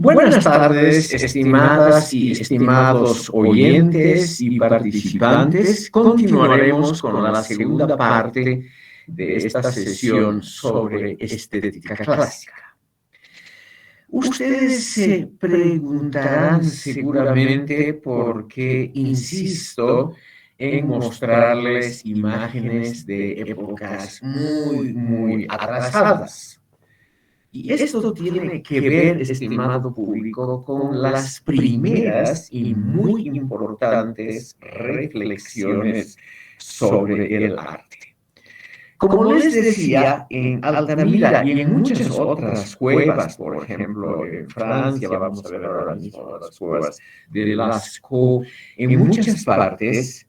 Buenas tardes, estimadas y estimados oyentes y participantes. Continuaremos con la segunda parte de esta sesión sobre estética clásica. Ustedes se preguntarán seguramente por qué insisto en mostrarles imágenes de épocas muy atrasadas. Y esto tiene que ver, estimado público, con las primeras y muy importantes reflexiones sobre el arte. Como les decía, en Altamira y en muchas otras cuevas, por ejemplo, en Francia, vamos a ver ahora mismo las cuevas de Lascaux, en muchas partes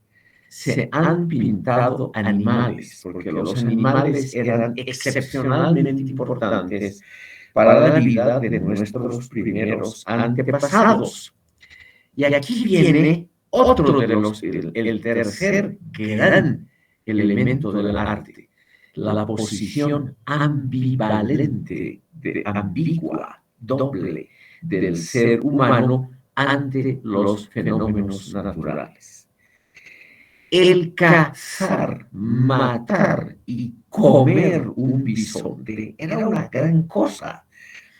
se han pintado animales, porque los animales eran excepcionalmente importantes para la vida de nuestros primeros antepasados. Y aquí viene otro de el tercer gran elemento del arte, la posición ambivalente, ambigua, doble del ser humano ante los fenómenos naturales. El cazar, matar y comer un bisonte era una gran cosa.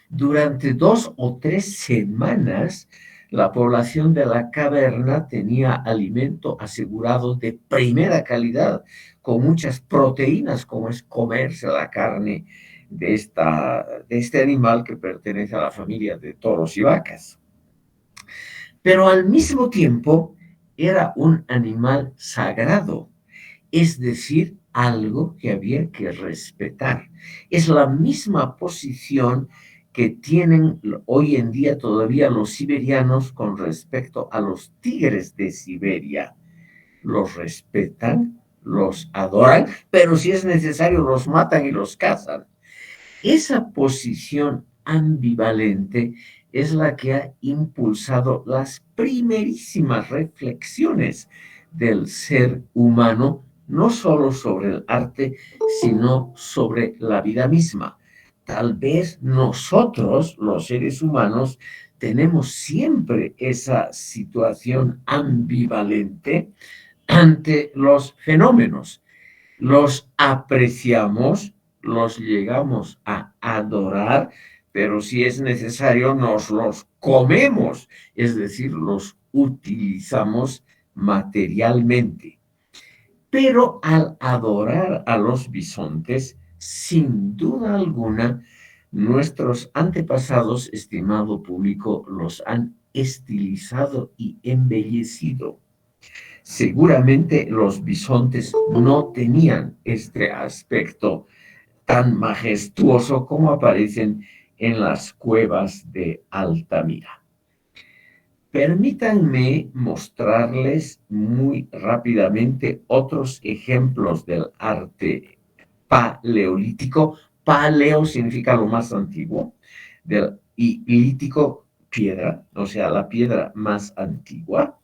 Durante 2 o 3 semanas, la población de la caverna tenía alimento asegurado de primera calidad, con muchas proteínas, como es comerse la carne de este animal que pertenece a la familia de toros y vacas. Pero al mismo tiempo era un animal sagrado, es decir, algo que había que respetar. Es la misma posición que tienen hoy en día todavía los siberianos con respecto a los tigres de Siberia. Los respetan, los adoran, pero si es necesario los matan y los cazan. Esa posición ambivalente es la que ha impulsado las primerísimas reflexiones del ser humano, no solo sobre el arte, sino sobre la vida misma. Tal vez nosotros, los seres humanos, tenemos siempre esa situación ambivalente ante los fenómenos. Los apreciamos, los llegamos a adorar, pero si es necesario nos los comemos, es decir, los utilizamos materialmente. Pero al adorar a los bisontes, sin duda alguna, nuestros antepasados, estimado público, los han estilizado y embellecido. Seguramente los bisontes no tenían este aspecto tan majestuoso como aparecen en las cuevas de Altamira. Permítanme mostrarles muy rápidamente otros ejemplos del arte paleolítico. Paleo significa lo más antiguo, y lítico, piedra, o sea, la piedra más antigua.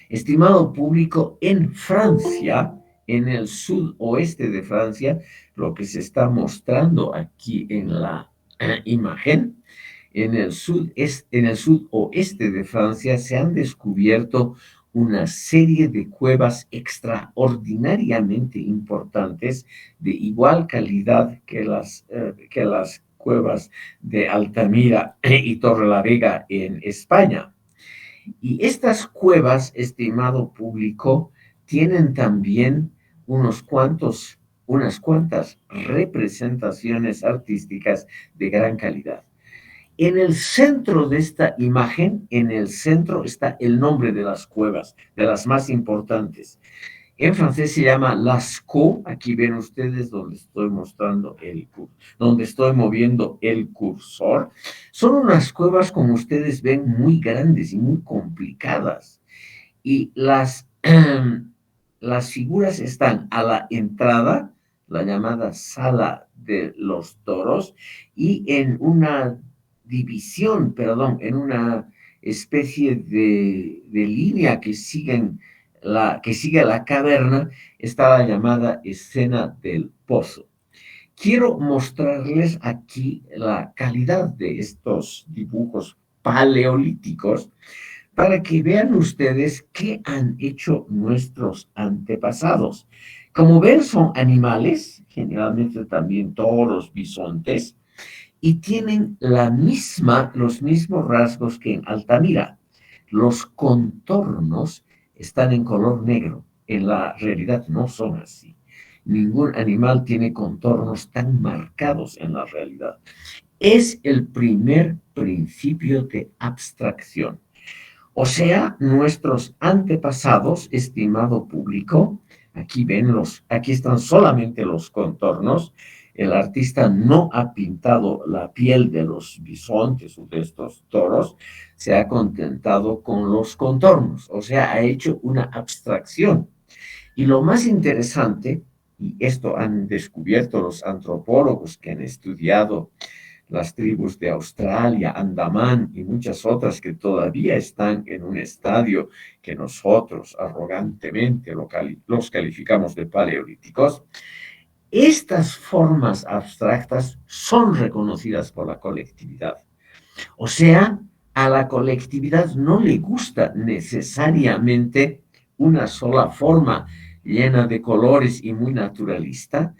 Estimado público, en Francia, en el sudoeste de Francia, lo que se está mostrando aquí en la imagen, en el sudoeste de Francia se han descubierto una serie de cuevas extraordinariamente importantes, de igual calidad que las cuevas de Altamira y Torrelavega en España. Y estas cuevas, estimado público, tienen también unas cuantas representaciones artísticas de gran calidad. En el centro de esta imagen, en el centro está el nombre de las cuevas, de las más importantes. En francés se llama Lascaux. Aquí ven ustedes donde estoy mostrando donde estoy moviendo el cursor. Son unas cuevas, como ustedes ven, muy grandes y muy complicadas. Y las figuras están a la entrada, la llamada sala de los toros, y en una división, en una especie de línea que sigue la caverna, está la llamada escena del pozo. Quiero mostrarles aquí la calidad de estos dibujos paleolíticos para que vean ustedes qué han hecho nuestros antepasados. Como ven, son animales, generalmente también toros, bisontes, y tienen los mismos rasgos que en Altamira. Los contornos están en color negro. En la realidad no son así. Ningún animal tiene contornos tan marcados en la realidad. Es el primer principio de abstracción. O sea, nuestros antepasados, estimado público, aquí están solamente los contornos. El artista no ha pintado la piel de los bisontes o de estos toros, se ha contentado con los contornos, o sea, ha hecho una abstracción. Y lo más interesante, y esto han descubierto los antropólogos que han estudiado las tribus de Australia, Andamán y muchas otras que todavía están en un estadio que nosotros arrogantemente los calificamos de paleolíticos, estas formas abstractas son reconocidas por la colectividad. O sea, a la colectividad no le gusta necesariamente una sola forma llena de colores y muy naturalista,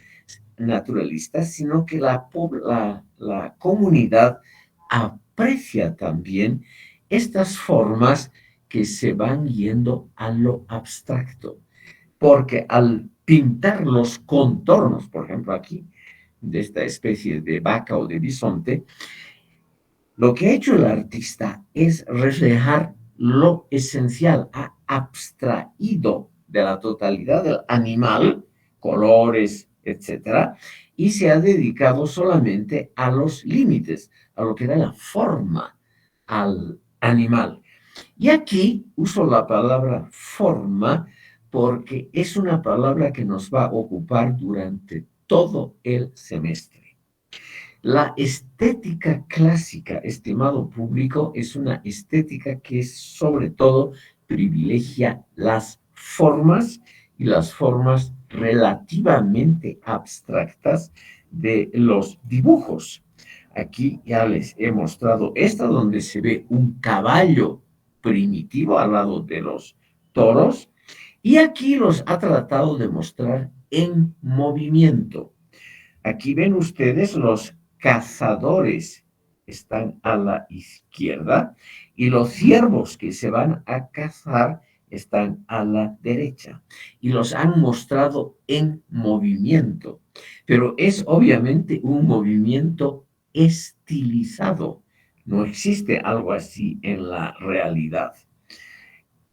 sino que la comunidad aprecia también estas formas que se van yendo a lo abstracto, porque al pintar los contornos, por ejemplo aquí, de esta especie de vaca o de bisonte, lo que ha hecho el artista es reflejar lo esencial, ha abstraído de la totalidad del animal, colores, etcétera, y se ha dedicado solamente a los límites, a lo que da la forma al animal. Y aquí uso la palabra forma porque es una palabra que nos va a ocupar durante todo el semestre. La estética clásica, estimado público, es una estética que sobre todo privilegia las formas y las formas relativamente abstractas de los dibujos. Aquí ya les he mostrado esta donde se ve un caballo primitivo al lado de los toros y aquí los ha tratado de mostrar en movimiento. Aquí ven ustedes los cazadores están a la izquierda y los ciervos que se van a cazar están a la derecha y los han mostrado en movimiento, pero es obviamente un movimiento estilizado. No existe algo así en la realidad.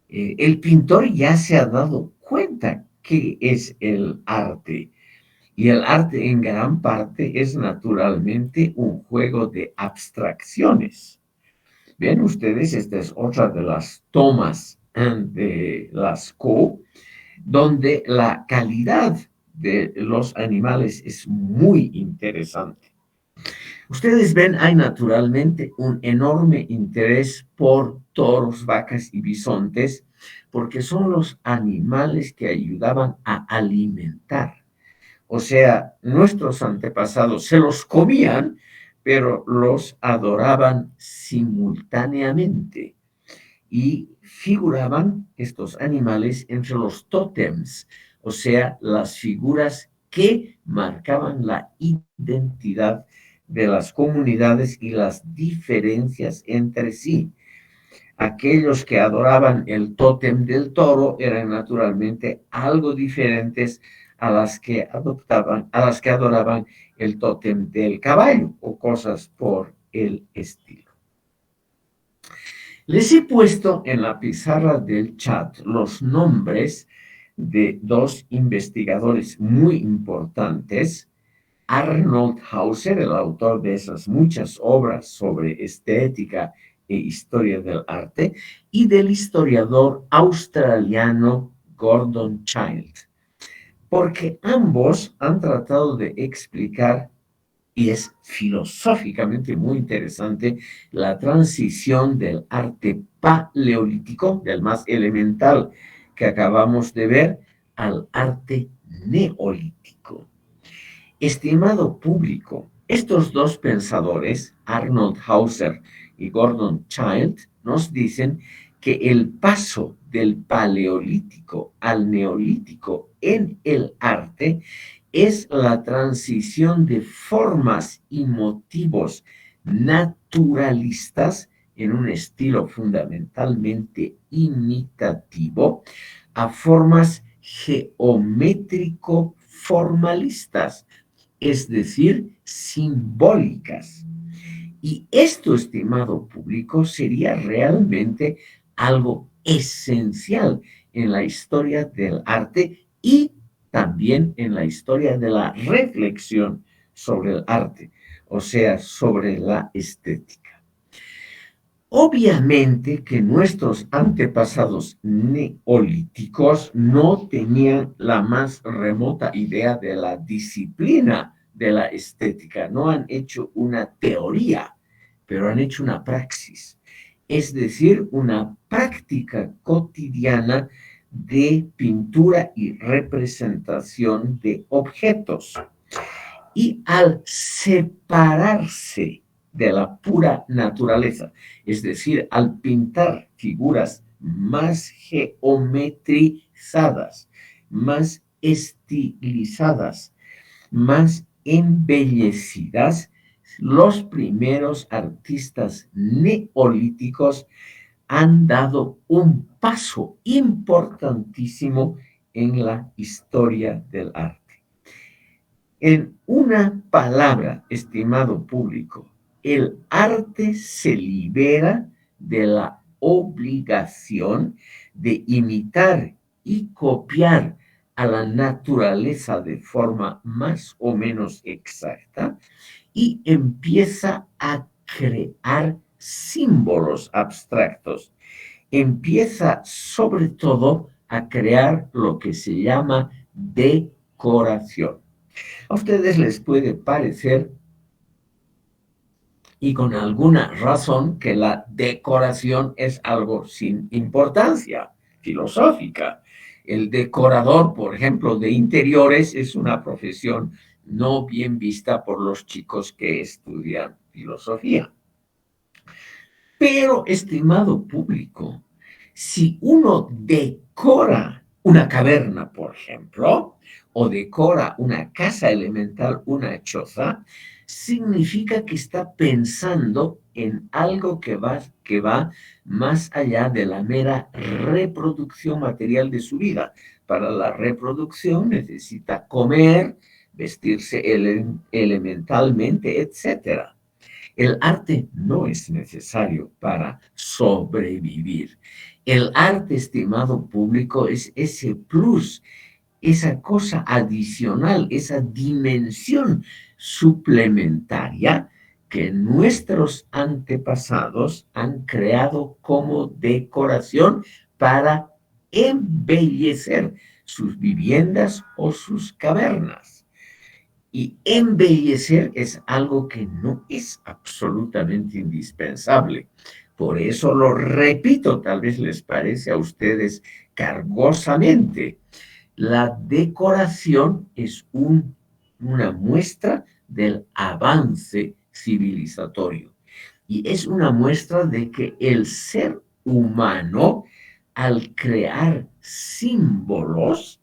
El pintor ya se ha dado cuenta que es el arte. Y el arte en gran parte es naturalmente un juego de abstracciones. Ven ustedes, esta es otra de las tomas de Lascaux, donde la calidad de los animales es muy interesante. Ustedes ven, hay naturalmente un enorme interés por toros, vacas y bisontes, porque son los animales que ayudaban a alimentar. O sea, nuestros antepasados se los comían, pero los adoraban simultáneamente y figuraban estos animales entre los tótems, o sea, las figuras que marcaban la identidad de las comunidades y las diferencias entre sí. Aquellos que adoraban el tótem del toro eran naturalmente algo diferentes a las que adoraban el tótem del caballo o cosas por el estilo. Les he puesto en la pizarra del chat los nombres de dos investigadores muy importantes. Arnold Hauser, el autor de esas muchas obras sobre estética e historia del arte, y del historiador australiano Gordon Childe, porque ambos han tratado de explicar, y es filosóficamente muy interesante, la transición del arte paleolítico, del más elemental que acabamos de ver, al arte neolítico. Estimado público, estos dos pensadores, Arnold Hauser y Gordon Childe, nos dicen que el paso del paleolítico al neolítico en el arte es la transición de formas y motivos naturalistas en un estilo fundamentalmente imitativo a formas geométrico-formalistas, es decir, simbólicas. Y esto, estimado público, sería realmente algo esencial en la historia del arte y también en la historia de la reflexión sobre el arte, o sea, sobre la estética. Obviamente que nuestros antepasados neolíticos no tenían la más remota idea de la disciplina de la estética, no han hecho una teoría, pero han hecho una praxis, es decir, una práctica cotidiana de pintura y representación de objetos. Y al separarse de la pura naturaleza, es decir, al pintar figuras más geometrizadas, más estilizadas, más embellecidas, los primeros artistas neolíticos han dado un paso importantísimo en la historia del arte. En una palabra, estimado público, el arte se libera de la obligación de imitar y copiar a la naturaleza de forma más o menos exacta y empieza a crear símbolos abstractos. Empieza sobre todo a crear lo que se llama decoración. A ustedes les puede parecer, y con alguna razón, que la decoración es algo sin importancia filosófica. El decorador, por ejemplo, de interiores es una profesión no bien vista por los chicos que estudian filosofía. Pero, estimado público, si uno decora una caverna, por ejemplo, o decora una casa elemental, una choza, significa que está pensando en algo que va más allá de la mera reproducción material de su vida. Para la reproducción necesita comer, vestirse elementalmente, etcétera. El arte no es necesario para sobrevivir. El arte, estimado público, es ese plus, esa cosa adicional, esa dimensión suplementaria que nuestros antepasados han creado como decoración para embellecer sus viviendas o sus cavernas. Y embellecer es algo que no es absolutamente indispensable. Por eso lo repito, tal vez les parece a ustedes cargosamente. La decoración es una muestra del avance civilizatorio y es una muestra de que el ser humano, al crear símbolos,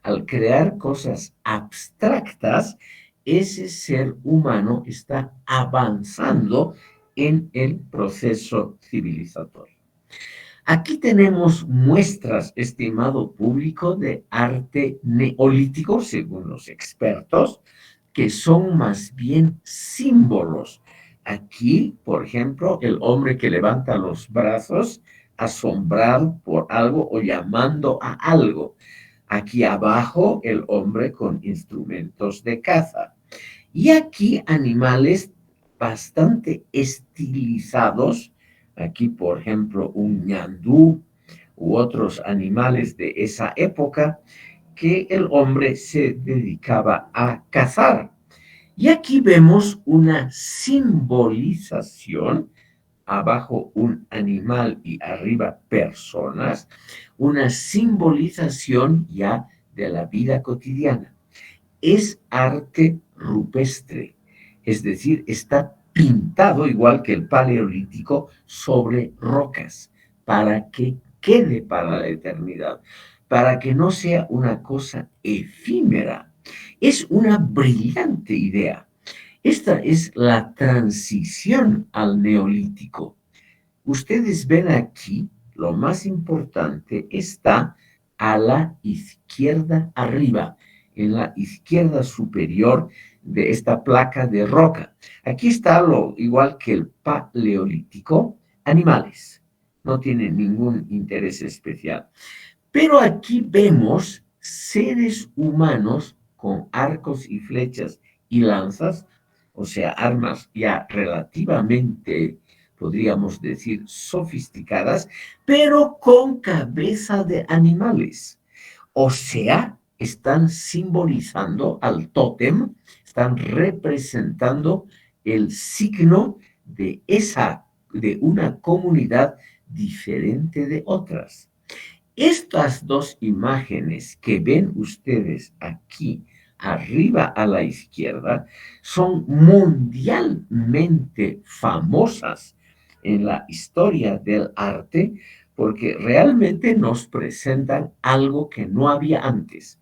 al crear cosas abstractas, ese ser humano está avanzando en el proceso civilizatorio. Aquí tenemos muestras, estimado público, de arte neolítico, según los expertos, que son más bien símbolos. Aquí, por ejemplo, el hombre que levanta los brazos, asombrado por algo o llamando a algo. Aquí abajo, el hombre con instrumentos de caza. Y aquí animales bastante estilizados. Aquí, por ejemplo, un ñandú u otros animales de esa época que el hombre se dedicaba a cazar. Y aquí vemos una simbolización, abajo un animal y arriba personas, una simbolización ya de la vida cotidiana. Es arte rupestre, es decir, está pintado igual que el paleolítico sobre rocas para que quede para la eternidad, para que no sea una cosa efímera. Es una brillante idea. Esta es la transición al neolítico. Ustedes ven aquí, lo más importante está a la izquierda arriba, en la izquierda superior de esta placa de roca. Aquí está lo igual que el paleolítico, animales. No tiene ningún interés especial. Pero aquí vemos seres humanos con arcos y flechas y lanzas, o sea, armas ya relativamente, podríamos decir, sofisticadas, pero con cabeza de animales. O sea, están simbolizando al tótem, están representando el signo de una comunidad diferente de otras. Estas dos imágenes que ven ustedes aquí arriba a la izquierda son mundialmente famosas en la historia del arte porque realmente nos presentan algo que no había antes.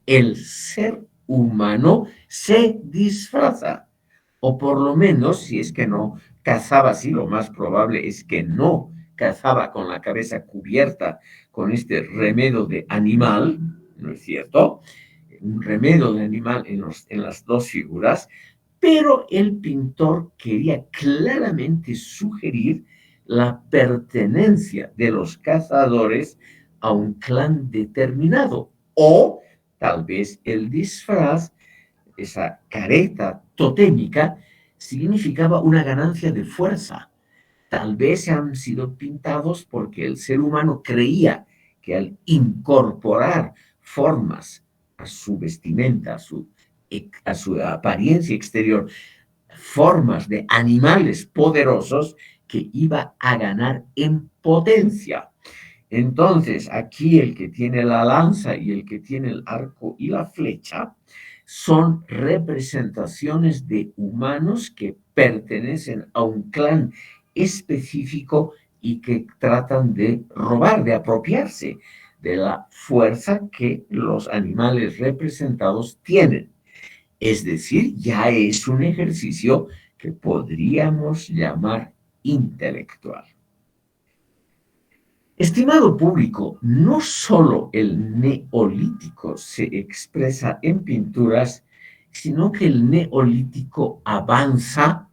El ser humano se disfraza, o por lo menos, si es que no cazaba así, lo más probable es que no cazaba con la cabeza cubierta con este remedo de animal, ¿no es cierto? Un remedo de animal en las dos figuras, pero el pintor quería claramente sugerir la pertenencia de los cazadores a un clan determinado o tal vez el disfraz, esa careta totémica, significaba una ganancia de fuerza. Tal vez han sido pintados porque el ser humano creía que al incorporar formas a su vestimenta, a su apariencia exterior, formas de animales poderosos, que iba a ganar en potencia. Entonces, aquí el que tiene la lanza y el que tiene el arco y la flecha son representaciones de humanos que pertenecen a un clan específico y que tratan de robar, de apropiarse de la fuerza que los animales representados tienen. Es decir, ya es un ejercicio que podríamos llamar intelectual. Estimado público, no solo el neolítico se expresa en pinturas, sino que el neolítico avanza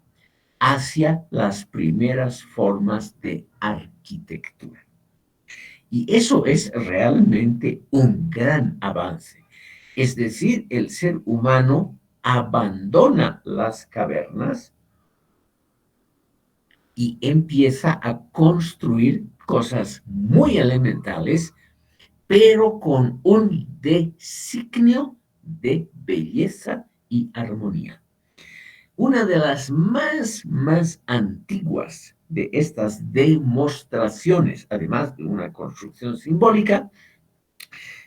hacia las primeras formas de arquitectura. Y eso es realmente un gran avance. Es decir, el ser humano abandona las cavernas y empieza a construir cosas muy elementales, pero con un designio de belleza y armonía. Una de las más antiguas de estas demostraciones, además de una construcción simbólica,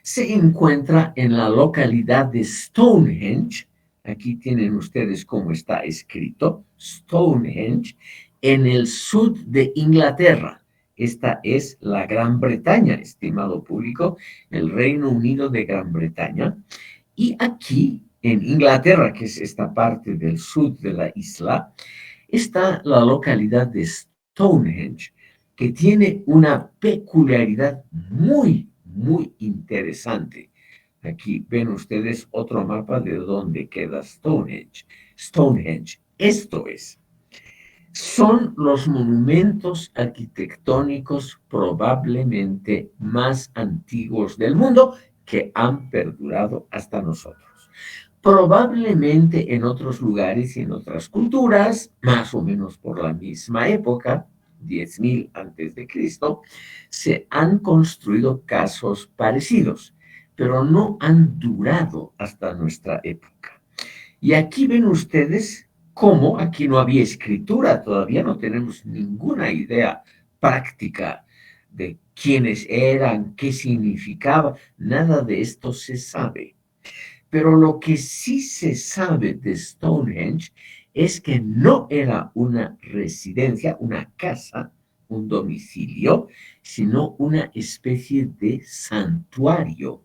se encuentra en la localidad de Stonehenge. Aquí tienen ustedes cómo está escrito, Stonehenge, en el sur de Inglaterra. Esta es la Gran Bretaña, estimado público, el Reino Unido de Gran Bretaña. Y aquí, en Inglaterra, que es esta parte del sur de la isla, está la localidad de Stonehenge, que tiene una peculiaridad muy interesante. Aquí ven ustedes otro mapa de dónde queda Stonehenge. Stonehenge, esto es, son los monumentos arquitectónicos probablemente más antiguos del mundo que han perdurado hasta nosotros. Probablemente en otros lugares y en otras culturas, más o menos por la misma época, 10.000 antes de Cristo, se han construido casos parecidos, pero no han durado hasta nuestra época. Y aquí ven ustedes cómo aquí no había escritura, todavía no tenemos ninguna idea práctica de quiénes eran, qué significaba, nada de esto se sabe. Pero lo que sí se sabe de Stonehenge es que no era una residencia, una casa, un domicilio, sino una especie de santuario,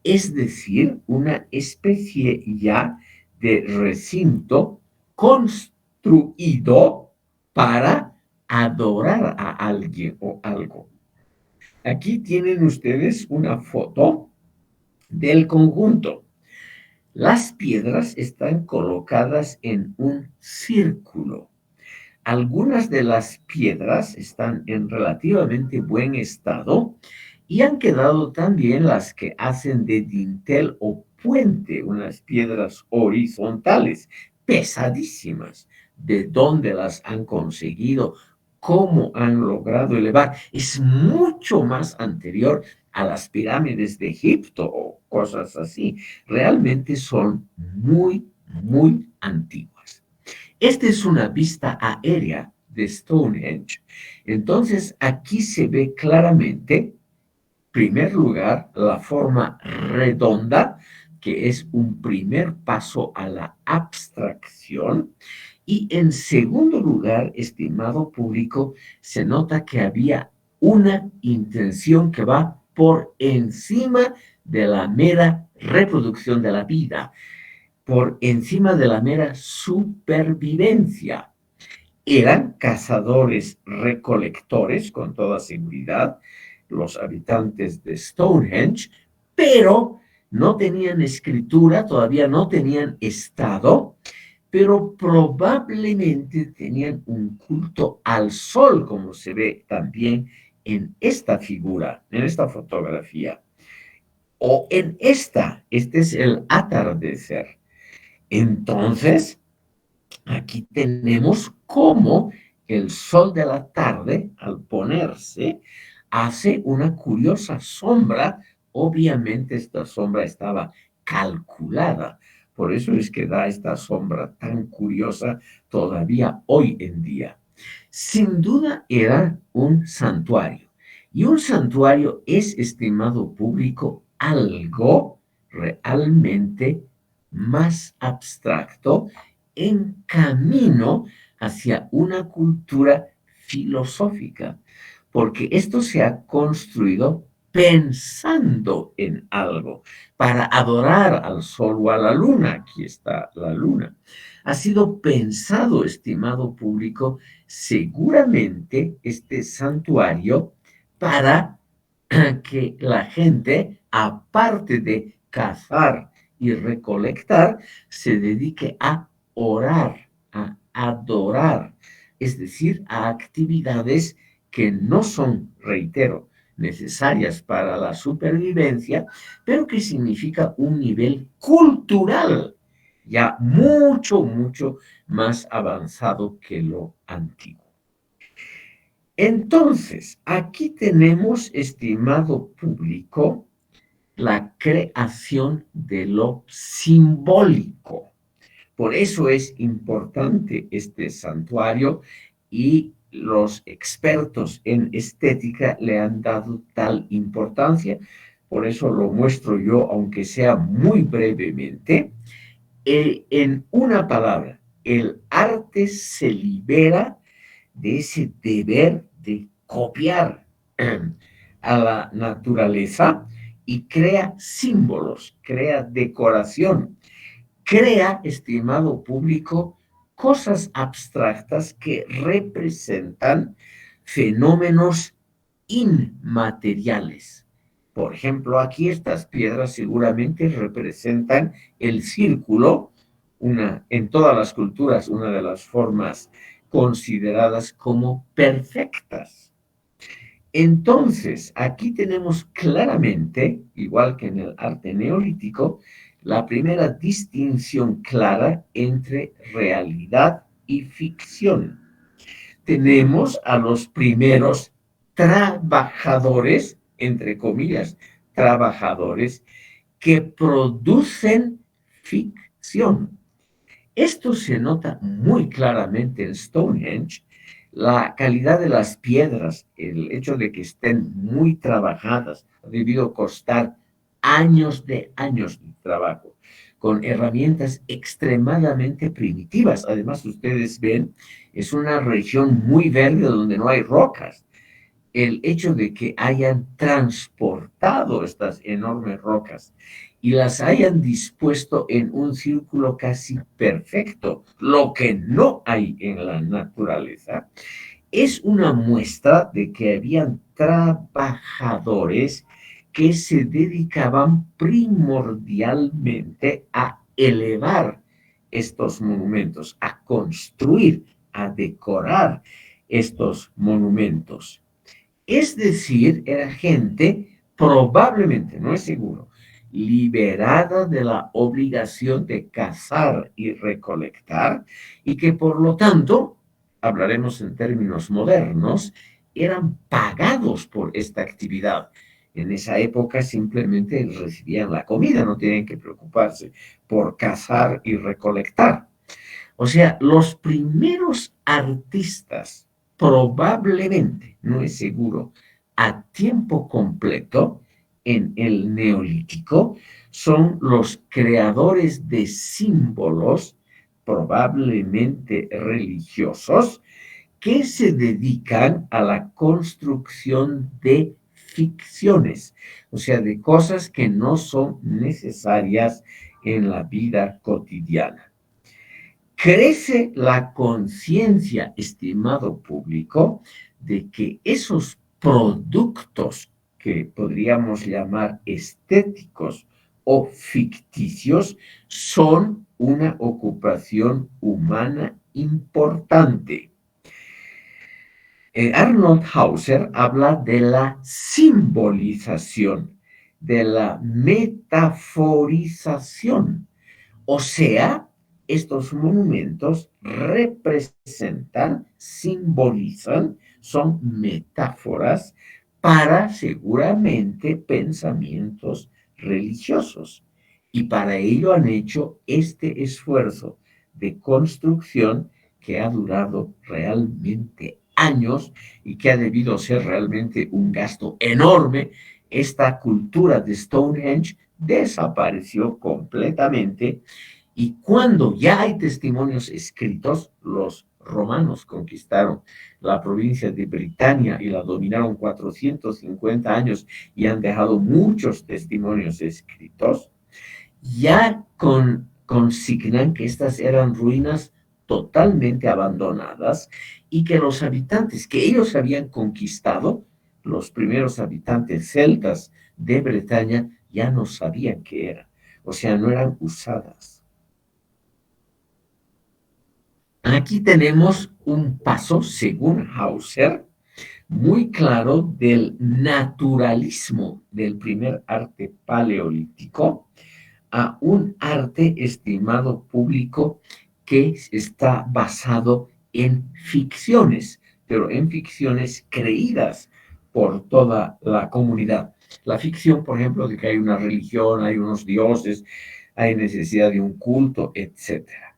es decir, una especie ya de recinto construido para adorar a alguien o algo. Aquí tienen ustedes una foto del conjunto. Las piedras están colocadas en un círculo. Algunas de las piedras están en relativamente buen estado y han quedado también las que hacen de dintel o puente, unas piedras horizontales, pesadísimas. ¿De dónde las han conseguido? ¿Cómo han logrado elevar? Es mucho más anterior a las pirámides de Egipto o cosas así. Realmente son muy, muy antiguas. Esta es una vista aérea de Stonehenge. Entonces, aquí se ve claramente, en primer lugar, la forma redonda, que es un primer paso a la abstracción. Y en segundo lugar, estimado público, se nota que había una intención que va por encima de la mera reproducción de la vida, por encima de la mera supervivencia. Eran cazadores recolectores, con toda seguridad, los habitantes de Stonehenge, pero no tenían escritura, todavía no tenían estado, pero probablemente tenían un culto al sol, como se ve también en esta figura, en esta fotografía, o en esta, este es el atardecer. Entonces, aquí tenemos cómo el sol de la tarde, al ponerse, hace una curiosa sombra. Obviamente esta sombra estaba calculada. Por eso es que da esta sombra tan curiosa todavía hoy en día. Sin duda era un santuario. Y un santuario es, estimado público, algo realmente más abstracto en camino hacia una cultura filosófica, porque esto se ha construido pensando en algo, para adorar al sol o a la luna. Aquí está la luna. Ha sido pensado, estimado público, seguramente este santuario para que la gente, aparte de cazar y recolectar, se dedique a orar, a adorar, es decir, a actividades que no son, reitero, necesarias para la supervivencia, pero que significa un nivel cultural ya mucho, mucho más avanzado que lo antiguo. Entonces, aquí tenemos, estimado público, la creación de lo simbólico. Por eso es importante este santuario y los expertos en estética le han dado tal importancia. Por eso lo muestro yo, aunque sea muy brevemente. En una palabra, el arte se libera de ese deber de copiar a la naturaleza y crea símbolos, crea decoración, crea, estimado público, cosas abstractas que representan fenómenos inmateriales. Por ejemplo, aquí estas piedras seguramente representan el círculo, en todas las culturas, una de las formas consideradas como perfectas. Entonces, aquí tenemos claramente, igual que en el arte neolítico, la primera distinción clara entre realidad y ficción. Tenemos a los primeros trabajadores, entre comillas, trabajadores, que producen ficción. Esto se nota muy claramente en Stonehenge, la calidad de las piedras, el hecho de que estén muy trabajadas, ha debido costar años de trabajo. con herramientas extremadamente primitivas. Además, ustedes ven, es una región muy verde donde no hay rocas. El hecho de que hayan transportado estas enormes rocas y las hayan dispuesto en un círculo casi perfecto, lo que no hay en la naturaleza, es una muestra de que habían trabajadores que se dedicaban primordialmente a elevar estos monumentos, a construir, a decorar estos monumentos. Es decir, era gente probablemente, no es seguro, liberada de la obligación de cazar y recolectar y que por lo tanto, hablaremos en términos modernos, eran pagados por esta actividad. En esa época simplemente recibían la comida, no tienen que preocuparse por cazar y recolectar. O sea, los primeros artistas, probablemente, no es seguro, a tiempo completo en el Neolítico, son los creadores de símbolos, probablemente religiosos, que se dedican a la construcción de ficciones, o sea, de cosas que no son necesarias en la vida cotidiana. Crece la conciencia, estimado público, de que esos productos que podríamos llamar estéticos o ficticios son una ocupación humana importante. Arnold Hauser habla de la simbolización, de la metaforización. O sea, estos monumentos representan, simbolizan, son metáforas para seguramente pensamientos religiosos. Y para ello han hecho este esfuerzo de construcción que ha durado realmente años y que ha debido ser realmente un gasto enorme. Esta cultura de Stonehenge desapareció completamente y cuando ya hay testimonios escritos, los romanos conquistaron la provincia de Britania y la dominaron 450 años y han dejado muchos testimonios escritos, ya consignan que estas eran ruinas totalmente abandonadas y que los habitantes que ellos habían conquistado, los primeros habitantes celtas de Bretaña, ya no sabían qué eran, o sea, no eran usadas. Aquí tenemos un paso, según Hauser, muy claro del naturalismo del primer arte paleolítico a un arte, estimado público, que está basado en ficciones, pero en ficciones creídas por toda la comunidad. La ficción, por ejemplo, de que hay una religión, hay unos dioses, hay necesidad de un culto, etcétera.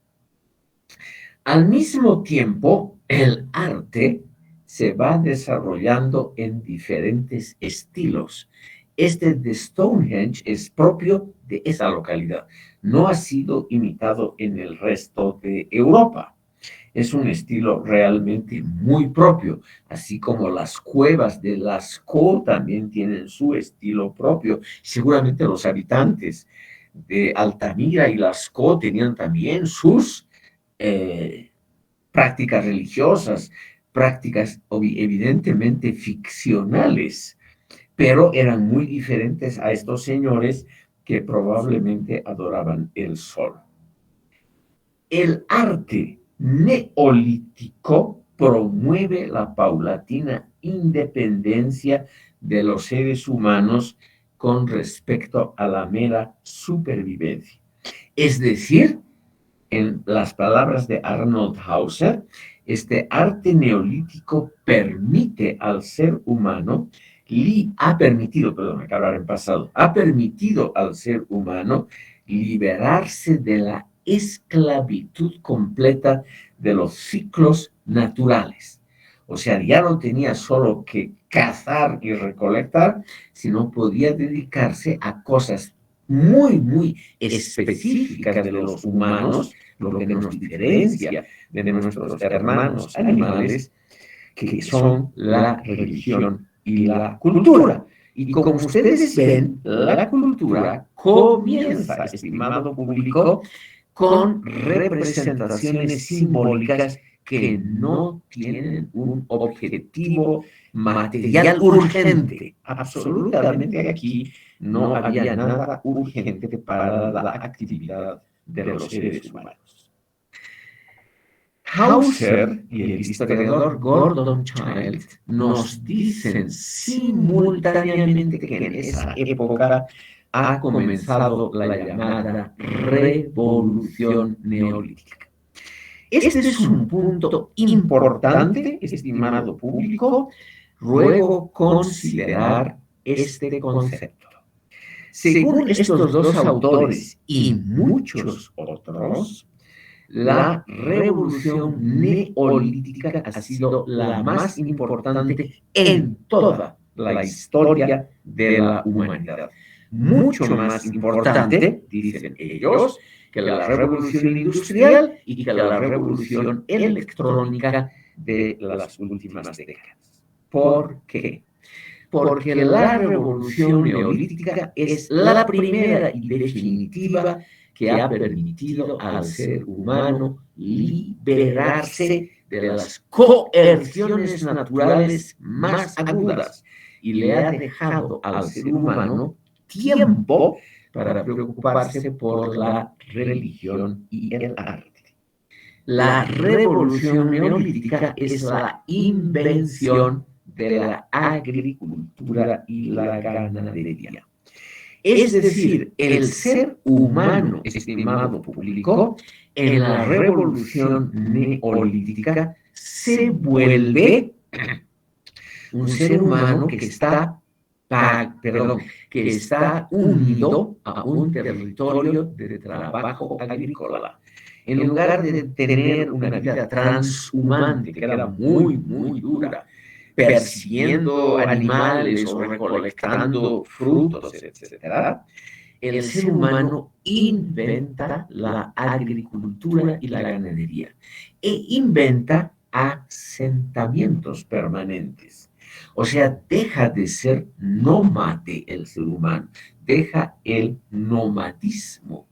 Al mismo tiempo, el arte se va desarrollando en diferentes estilos. Este de Stonehenge es propio de esa localidad. No ha sido imitado en el resto de Europa. Es un estilo realmente muy propio, así como las cuevas de Lascaux también tienen su estilo propio. Seguramente los habitantes de Altamira y Lascaux tenían también sus eh, prácticas religiosas, prácticas evidentemente ficcionales, pero eran muy diferentes a estos señores que probablemente adoraban el sol. El arte neolítico promueve la paulatina independencia de los seres humanos con respecto a la mera supervivencia. Es decir, en las palabras de Arnold Hauser, este arte neolítico permite al ser humano, ha permitido, perdón, me acabo en pasado, ha permitido al ser humano liberarse de la esclavitud completa de los ciclos naturales. O sea, ya no tenía solo que cazar y recolectar, sino podía dedicarse a cosas muy específica de los humanos, lo que nos diferencia de nuestros hermanos animales, que son la religión y la cultura. Y como ustedes ven, la cultura comienza, estimado público, con representaciones simbólicas que no tienen un objetivo material urgente. Absolutamente aquí no había nada urgente para la actividad de los seres humanos. Hauser y el historiador Gordon Childe nos dicen simultáneamente que en esa época ha comenzado la llamada revolución neolítica. Este es un punto importante, estimado público. Ruego considerar este concepto. Según estos dos autores y muchos otros, la revolución neolítica ha sido la más importante en toda la historia de la humanidad. Mucho más importante, dicen ellos, que la revolución industrial y que la revolución electrónica de las últimas décadas. ¿Por qué? Porque la revolución neolítica es la primera y definitiva que ha permitido al ser humano liberarse de las coerciones naturales más agudas y le ha dejado al ser humano tiempo para preocuparse por la religión y el arte. La revolución neolítica es la invención de la agricultura y la ganadería. Es decir, el ser humano, estimado público, en la revolución neolítica se vuelve un ser humano que está unido a un territorio de trabajo agrícola. En lugar de tener una vida transhumante, que era muy dura, persiguiendo animales o recolectando frutos, etc., el ser humano inventa la agricultura y la ganadería e inventa asentamientos permanentes. O sea, deja de ser nómade el ser humano, deja el nomadismo.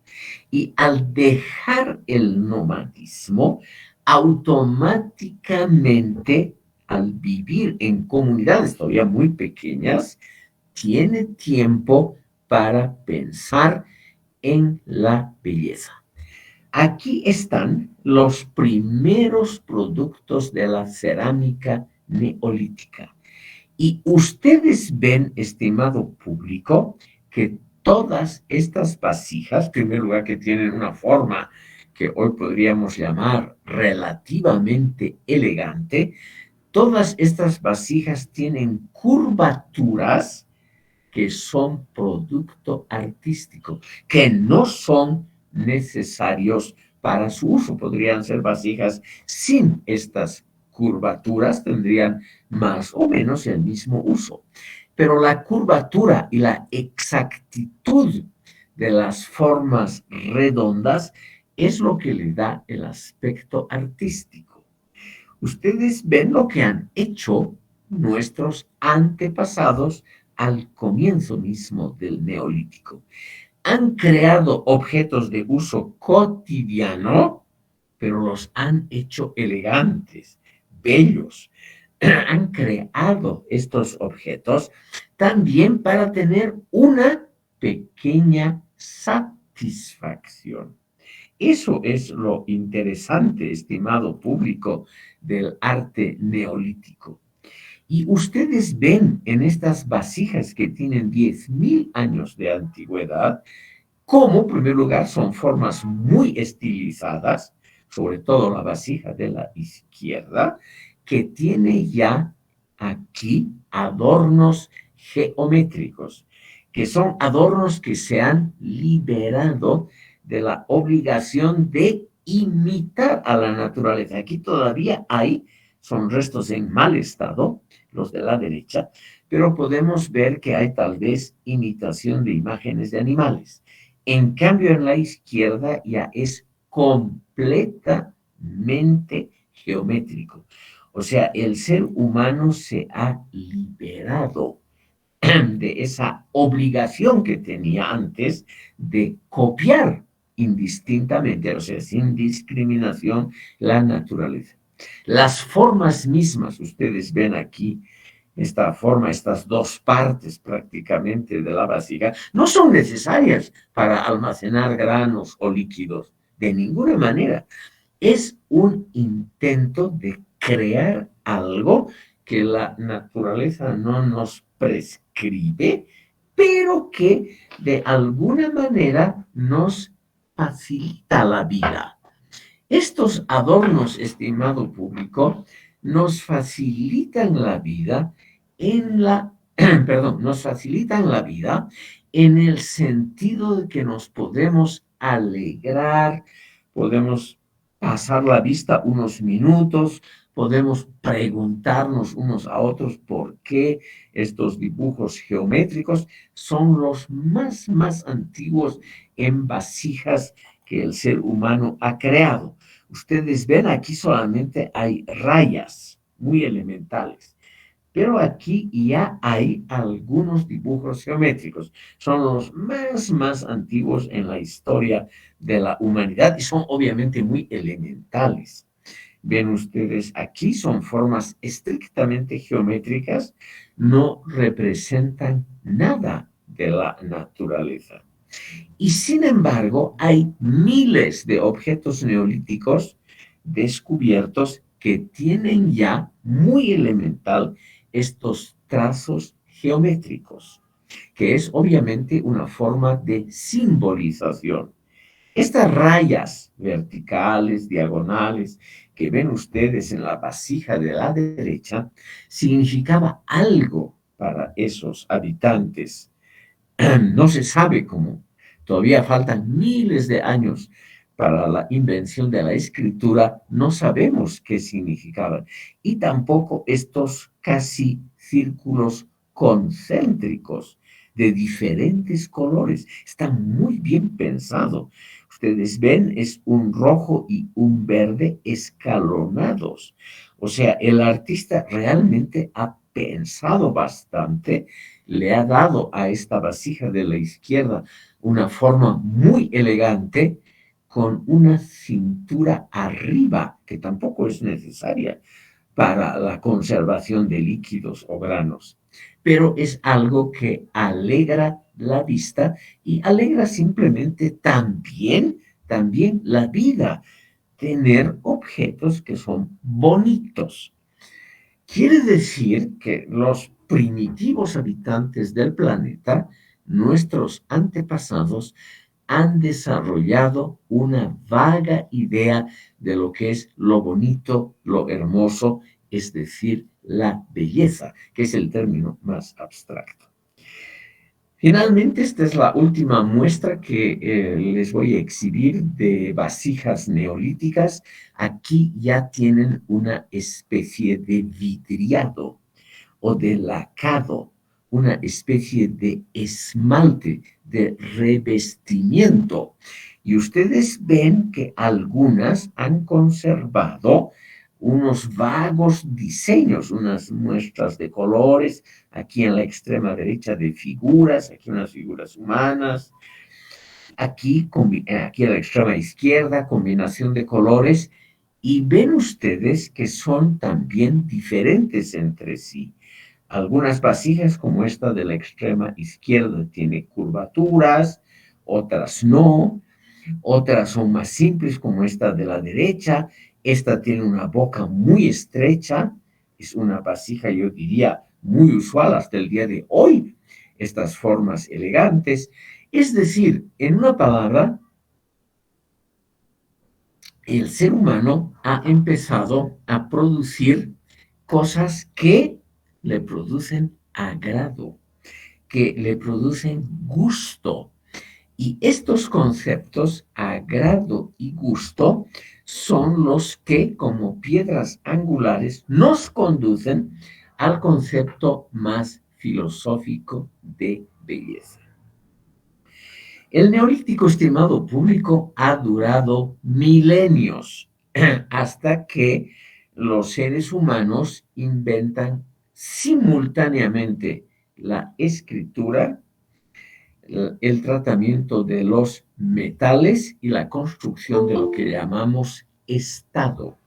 Y al dejar el nomadismo, automáticamente, al vivir en comunidades todavía muy pequeñas, tiene tiempo para pensar en la belleza. Aquí están los primeros productos de la cerámica neolítica. Y ustedes ven, estimado público, que todas estas vasijas, en primer lugar, que tienen una forma que hoy podríamos llamar relativamente elegante, todas estas vasijas tienen curvaturas que son producto artístico, que no son necesarios para su uso. Podrían ser vasijas sin estas curvaturas, tendrían más o menos el mismo uso. Pero la curvatura y la exactitud de las formas redondas es lo que le da el aspecto artístico. Ustedes ven lo que han hecho nuestros antepasados al comienzo mismo del Neolítico. Han creado objetos de uso cotidiano, pero los han hecho elegantes, bellos. Han creado estos objetos también para tener una pequeña satisfacción. Eso es lo interesante, estimado público, del arte neolítico. Y ustedes ven en estas vasijas que tienen 10.000 años de antigüedad, cómo, en primer lugar, son formas muy estilizadas, sobre todo la vasija de la izquierda, que tiene ya aquí adornos geométricos, que son adornos que se han liberado de la obligación de imitar a la naturaleza. Aquí todavía hay son restos en mal estado, los de la derecha, pero podemos ver que hay tal vez imitación de imágenes de animales. En cambio, en la izquierda ya es completamente geométrico. O sea, el ser humano se ha liberado de esa obligación que tenía antes de copiar indistintamente, o sea, sin discriminación, la naturaleza. Las formas mismas, ustedes ven aquí, esta forma, estas dos partes prácticamente de la vasija, no son necesarias para almacenar granos o líquidos, de ninguna manera. Es un intento de crear algo que la naturaleza no nos prescribe, pero que de alguna manera nos facilita la vida. Estos adornos, estimado público, nos facilitan la vida en la, perdón, nos facilitan la vida en el sentido de que nos podemos alegrar, podemos pasar la vista unos minutos, podemos preguntarnos unos a otros por qué estos dibujos geométricos son los más antiguos en vasijas que el ser humano ha creado. Ustedes ven aquí solamente hay rayas muy elementales, pero aquí ya hay algunos dibujos geométricos. Son los más antiguos en la historia de la humanidad y son obviamente muy elementales. Ven ustedes, aquí son formas estrictamente geométricas, no representan nada de la naturaleza. Y sin embargo, hay miles de objetos neolíticos descubiertos que tienen ya muy elemental estos trazos geométricos, que es obviamente una forma de simbolización. Estas rayas verticales, diagonales, que ven ustedes en la vasija de la derecha, significaba algo para esos habitantes. No se sabe cómo. Todavía faltan miles de años para la invención de la escritura. No sabemos qué significaban. Y tampoco estos casi círculos concéntricos de diferentes colores. Está muy bien pensado. Ustedes ven, es un rojo y un verde escalonados. O sea, el artista realmente ha pensado bastante, le ha dado a esta vasija de la izquierda una forma muy elegante con una cintura arriba que tampoco es necesaria para la conservación de líquidos o granos, pero es algo que alegra la vista y alegra simplemente también la vida, tener objetos que son bonitos. Quiere decir que los primitivos habitantes del planeta, nuestros antepasados, han desarrollado una vaga idea de lo que es lo bonito, lo hermoso, es decir, la belleza, que es el término más abstracto. Finalmente, esta es la última muestra que les voy a exhibir de vasijas neolíticas. Aquí ya tienen una especie de vidriado o de lacado, una especie de esmalte, de revestimiento. Y ustedes ven que algunas han conservado unos vagos diseños, unas muestras de colores, aquí en la extrema derecha de figuras, aquí unas figuras humanas, aquí a la extrema izquierda, combinación de colores, y ven ustedes que son también diferentes entre sí. Algunas vasijas, como esta de la extrema izquierda, tiene curvaturas, otras no, otras son más simples, como esta de la derecha. Esta tiene una boca muy estrecha, es una vasija, yo diría, muy usual hasta el día de hoy, estas formas elegantes. Es decir, en una palabra, el ser humano ha empezado a producir cosas que le producen agrado, que le producen gusto. Y estos conceptos, agrado y gusto, son los que, como piedras angulares, nos conducen al concepto más filosófico de belleza. El neolítico, estimado público, ha durado milenios hasta que los seres humanos inventan simultáneamente la escritura, el tratamiento de los metales y la construcción de lo que llamamos Estado.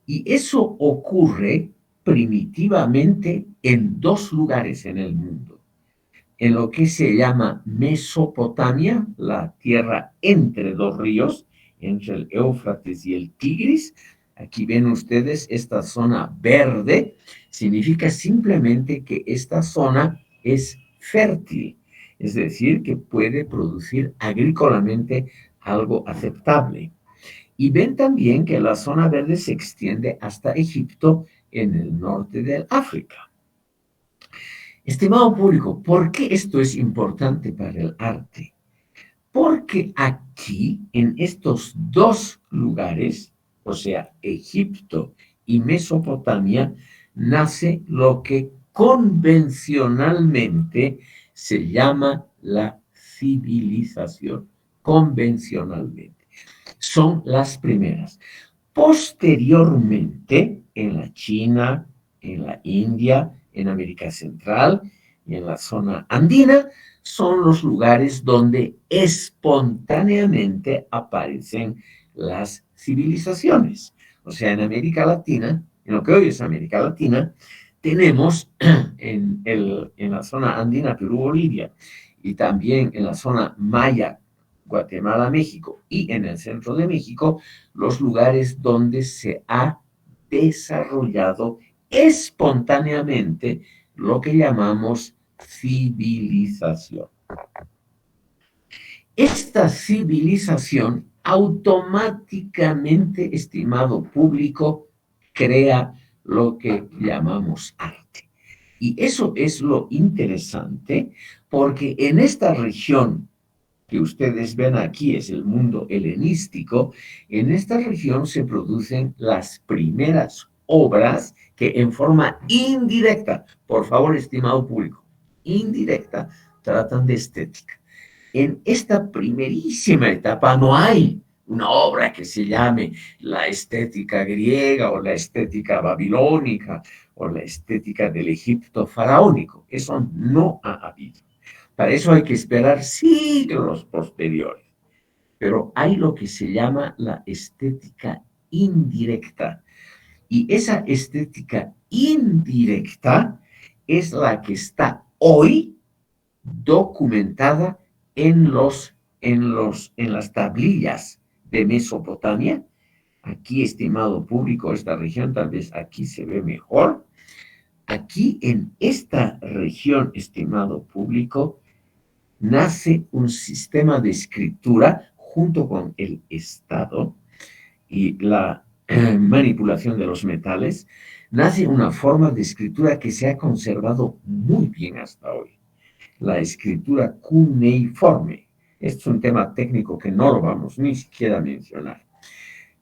Y eso ocurre primitivamente en dos lugares en el mundo. En lo que se llama Mesopotamia, la tierra entre dos ríos, entre el Éufrates y el Tigris. Aquí ven ustedes esta zona verde, significa simplemente que esta zona es fértil, es decir, que puede producir agrícolamente algo aceptable. Y ven también que la zona verde se extiende hasta Egipto en el norte del África. Estimado público, ¿por qué esto es importante para el arte? Porque aquí, en estos dos lugares, o sea, Egipto y Mesopotamia, nace lo que convencionalmente se llama la civilización. Convencionalmente. Son las primeras. Posteriormente, en la China, en la India, en América Central y en la zona andina, son los lugares donde espontáneamente aparecen las civilizaciones. O sea, en América Latina, en lo que hoy es América Latina, tenemos en la zona andina, Perú, Bolivia, y también en la zona maya, Guatemala, México, y en el centro de México, los lugares donde se ha desarrollado espontáneamente lo que llamamos civilización. Esta civilización automáticamente, estimado público, crea lo que llamamos arte. Y eso es lo interesante, porque en esta región que ustedes ven aquí, es el mundo helenístico, en esta región se producen las primeras obras que en forma indirecta, por favor, estimado público, indirecta, tratan de estética. En esta primerísima etapa no hay una obra que se llame la estética griega o la estética babilónica o la estética del Egipto faraónico. Eso no ha habido. Para eso hay que esperar siglos posteriores. Pero hay lo que se llama la estética indirecta. Y esa estética indirecta es la que está hoy documentada en las tablillas de Mesopotamia. Aquí, estimado público, esta región, tal vez aquí se ve mejor. Aquí en esta región, estimado público, nace un sistema de escritura junto con el Estado y la manipulación de los metales, nace una forma de escritura que se ha conservado muy bien hasta hoy, la escritura cuneiforme. Esto es un tema técnico que no lo vamos ni siquiera a mencionar.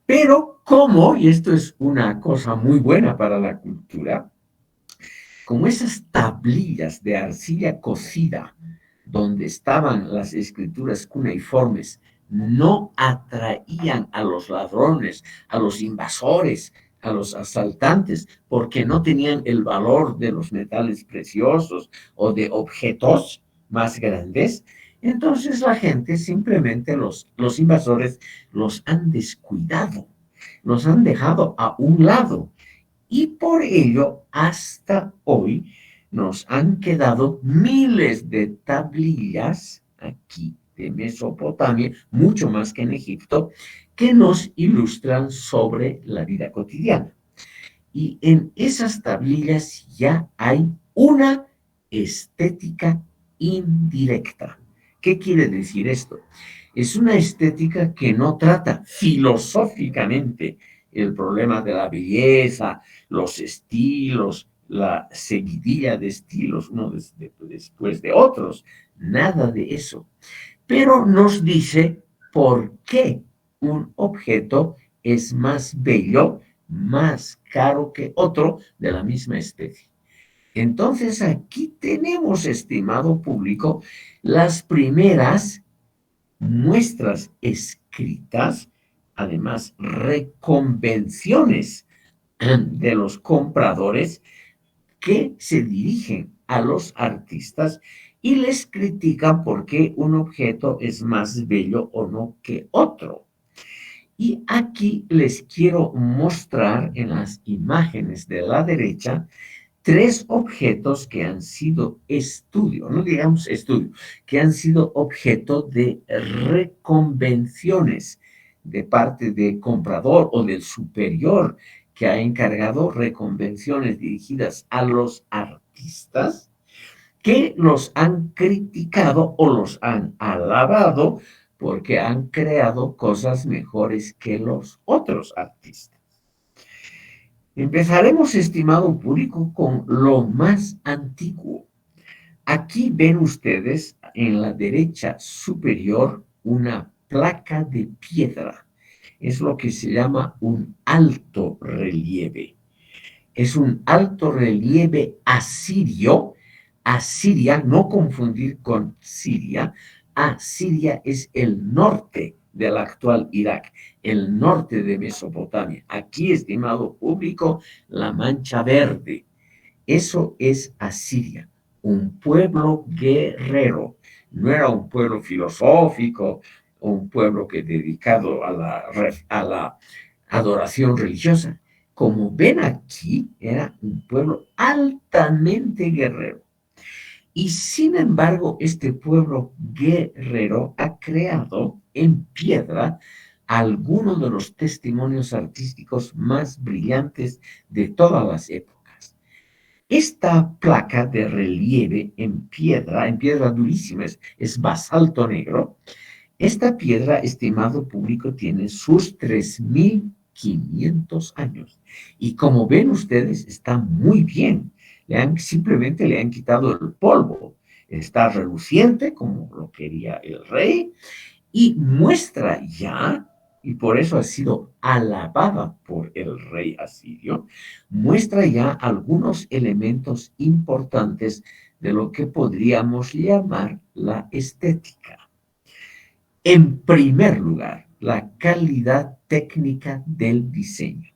Pero como, y esto es una cosa muy buena para la cultura, como esas tablillas de arcilla cocida donde estaban las escrituras cuneiformes no atraían a los ladrones, a los invasores, a los asaltantes, porque no tenían el valor de los metales preciosos o de objetos más grandes, entonces la gente simplemente, los invasores, los han descuidado, los han dejado a un lado. Y por ello, hasta hoy, nos han quedado miles de tablillas aquí de Mesopotamia, mucho más que en Egipto, que nos ilustran sobre la vida cotidiana. Y en esas tablillas ya hay una estética indirecta. ¿Qué quiere decir esto? Es una estética que no trata filosóficamente el problema de la belleza, los estilos, la seguidilla de estilos uno después de otros, nada de eso. Pero nos dice por qué un objeto es más bello, más caro que otro de la misma especie. Entonces aquí tenemos, estimado público, las primeras muestras escritas, además reconvenciones de los compradores que se dirigen a los artistas y les critican por qué un objeto es más bello o no que otro. Y aquí les quiero mostrar en las imágenes de la derecha tres objetos que han sido estudio, no digamos estudio, que han sido objeto de reconvenciones de parte del comprador o del superior que ha encargado reconvenciones dirigidas a los artistas que los han criticado o los han alabado porque han creado cosas mejores que los otros artistas. Empezaremos, estimado público, con lo más antiguo. Aquí ven ustedes en la derecha superior una placa de piedra. Es lo que se llama un alto relieve. Es un alto relieve asirio. Asiria, no confundir con Siria. Asiria es el norte del actual Irak, el norte de Mesopotamia. Aquí, estimado público, la mancha verde. Eso es Asiria, un pueblo guerrero. No era un pueblo filosófico, un pueblo que dedicado a la adoración religiosa. Como ven aquí, era un pueblo altamente guerrero. Y sin embargo, este pueblo guerrero ha creado en piedra algunos de los testimonios artísticos más brillantes de todas las épocas. Esta placa de relieve en piedra durísima, es basalto negro. Esta piedra, estimado público, tiene sus 3.500 años. Y como ven ustedes, está muy bien. Simplemente le han quitado el polvo. Está reluciente, como lo quería el rey, y muestra ya, y por eso ha sido alabada por el rey asirio, muestra ya algunos elementos importantes de lo que podríamos llamar la estética. En primer lugar, la calidad técnica del diseño.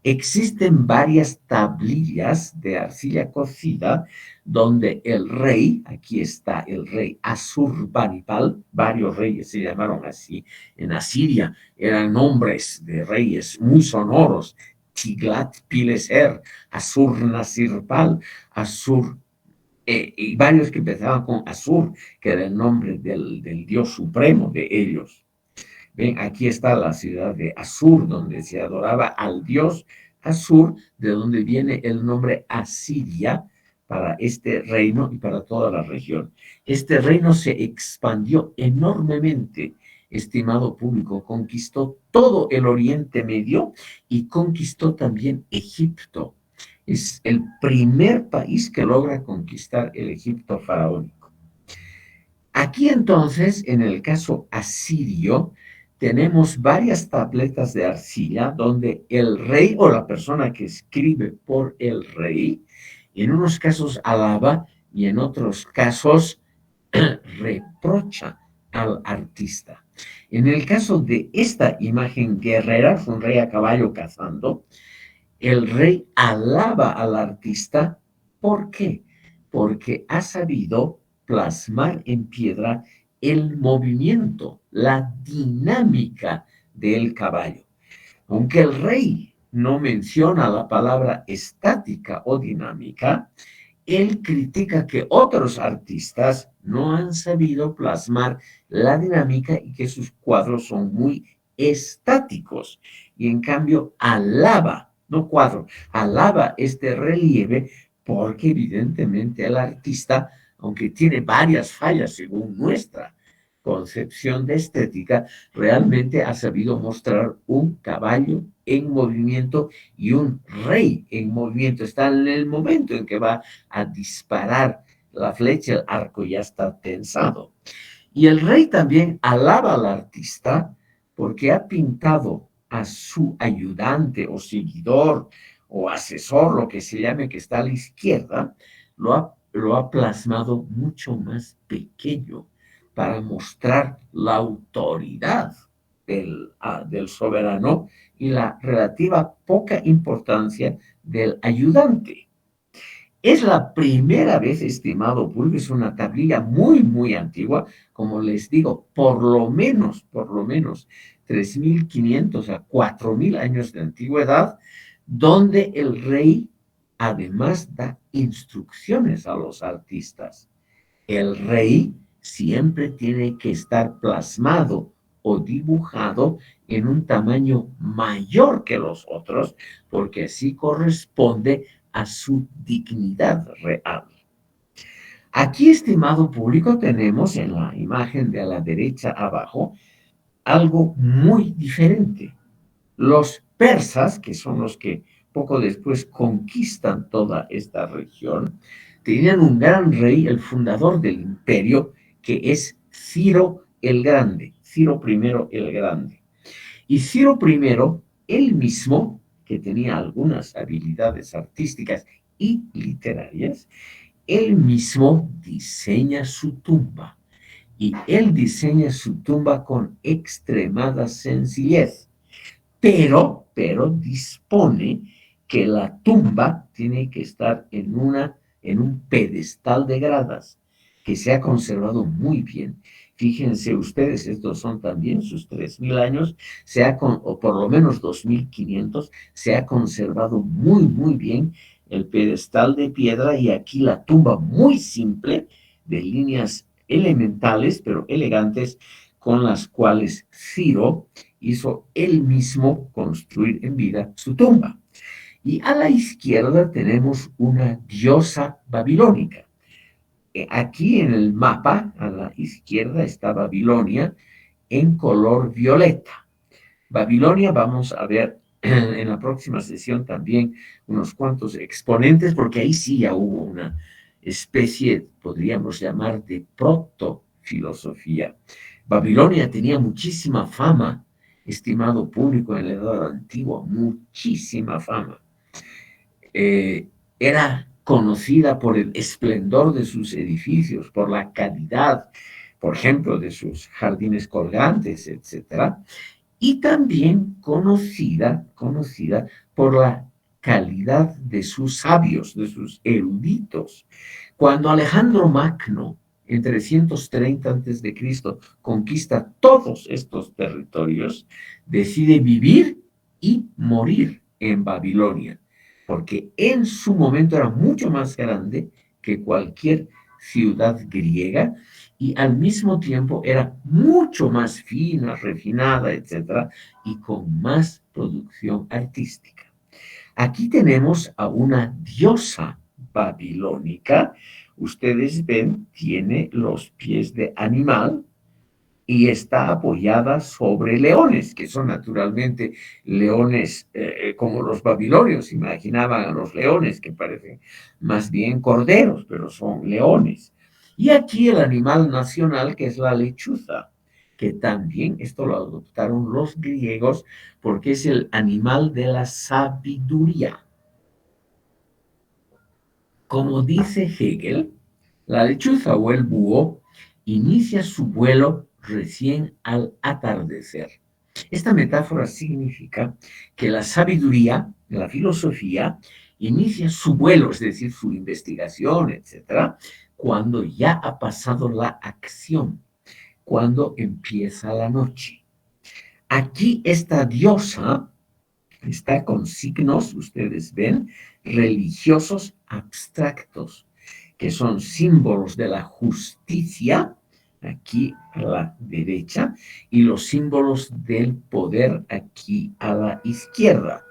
Existen varias tablillas de arcilla cocida donde el rey, aquí está el rey Asurbanipal, varios reyes se llamaron así en Asiria, eran nombres de reyes muy sonoros, Tiglat-Pileser, Asur-Nasirpal, Asur, y varios que empezaban con Asur, que era el nombre del dios supremo de ellos. Ven, aquí está la ciudad de Asur, donde se adoraba al dios Asur, de donde viene el nombre Asiria para este reino y para toda la región. Este reino se expandió enormemente, estimado público, conquistó todo el Oriente Medio y conquistó también Egipto. Es el primer país que logra conquistar el Egipto faraónico. Aquí entonces, en el caso asirio, tenemos varias tabletas de arcilla donde el rey o la persona que escribe por el rey, en unos casos alaba y en otros casos reprocha al artista. En el caso de esta imagen guerrera, un rey a caballo cazando, el rey alaba al artista. ¿Por qué? Porque ha sabido plasmar en piedra el movimiento, la dinámica del caballo. Aunque el rey no menciona la palabra estática o dinámica, él critica que otros artistas no han sabido plasmar la dinámica y que sus cuadros son muy estáticos. Y en cambio alaba, no cuadro, alaba este relieve porque evidentemente el artista, aunque tiene varias fallas según nuestra concepción de estética, realmente ha sabido mostrar un caballo en movimiento y un rey en movimiento. Está en el momento en que va a disparar la flecha, el arco ya está tensado. Y el rey también alaba al artista porque ha pintado a su ayudante o seguidor o asesor, lo que se llame, que está a la izquierda, lo ha plasmado mucho más pequeño para mostrar la autoridad del soberano y la relativa poca importancia del ayudante. Es la primera vez, estimado público, es una tablilla muy, muy antigua, como les digo, por lo menos 3.500 a 4.000 años de antigüedad, donde el rey además da instrucciones a los artistas. El rey siempre tiene que estar plasmado o dibujado en un tamaño mayor que los otros, porque así corresponde a su dignidad real. Aquí, estimado público, tenemos en la imagen de la derecha abajo algo muy diferente. Los persas, que son los que poco después conquistan toda esta región, tenían un gran rey, el fundador del imperio, que es Ciro el Grande, Ciro I el Grande. Y Ciro I, él mismo, que tenía algunas habilidades artísticas y literarias, él mismo diseña su tumba. Y él diseña su tumba con extremada sencillez, pero dispone que la tumba tiene que estar en un pedestal de gradas que se ha conservado muy bien. Fíjense ustedes, estos son también sus 3.000 años, o por lo menos 2.500, se ha conservado muy, muy bien el pedestal de piedra y aquí la tumba muy simple, de líneas elementales, pero elegantes, con las cuales Ciro hizo él mismo construir en vida su tumba. Y a la izquierda tenemos una diosa babilónica. Aquí en el mapa, a la izquierda, está Babilonia en color violeta. Babilonia, vamos a ver en la próxima sesión también unos cuantos exponentes, porque ahí sí ya hubo una especie, podríamos llamar, de proto-filosofía. Babilonia tenía muchísima fama, estimado público, en la Edad Antigua, muchísima fama. Era conocida por el esplendor de sus edificios, por la calidad, por ejemplo, de sus jardines colgantes, etcétera, y también conocida por la calidad de sus sabios, de sus eruditos. Cuando Alejandro Magno, en 330 a.C., conquista todos estos territorios, decide vivir y morir en Babilonia, porque en su momento era mucho más grande que cualquier ciudad griega y al mismo tiempo era mucho más fina, refinada, etcétera, y con más producción artística. Aquí tenemos a una diosa babilónica. Ustedes ven, tiene los pies de animal y está apoyada sobre leones, que son naturalmente leones como los babilonios imaginaban a los leones, que parecen más bien corderos, pero son leones. Y aquí el animal nacional, que es la lechuza, que también esto lo adoptaron los griegos porque es el animal de la sabiduría. Como dice Hegel, la lechuza o el búho inicia su vuelo recién al atardecer. Esta metáfora significa que la sabiduría, la filosofía, inicia su vuelo, es decir, su investigación, etcétera, cuando ya ha pasado la acción, cuando empieza la noche. Aquí esta diosa está con signos, ustedes ven, religiosos abstractos, que son símbolos de la justicia, aquí a la derecha, y los símbolos del poder aquí a la izquierda.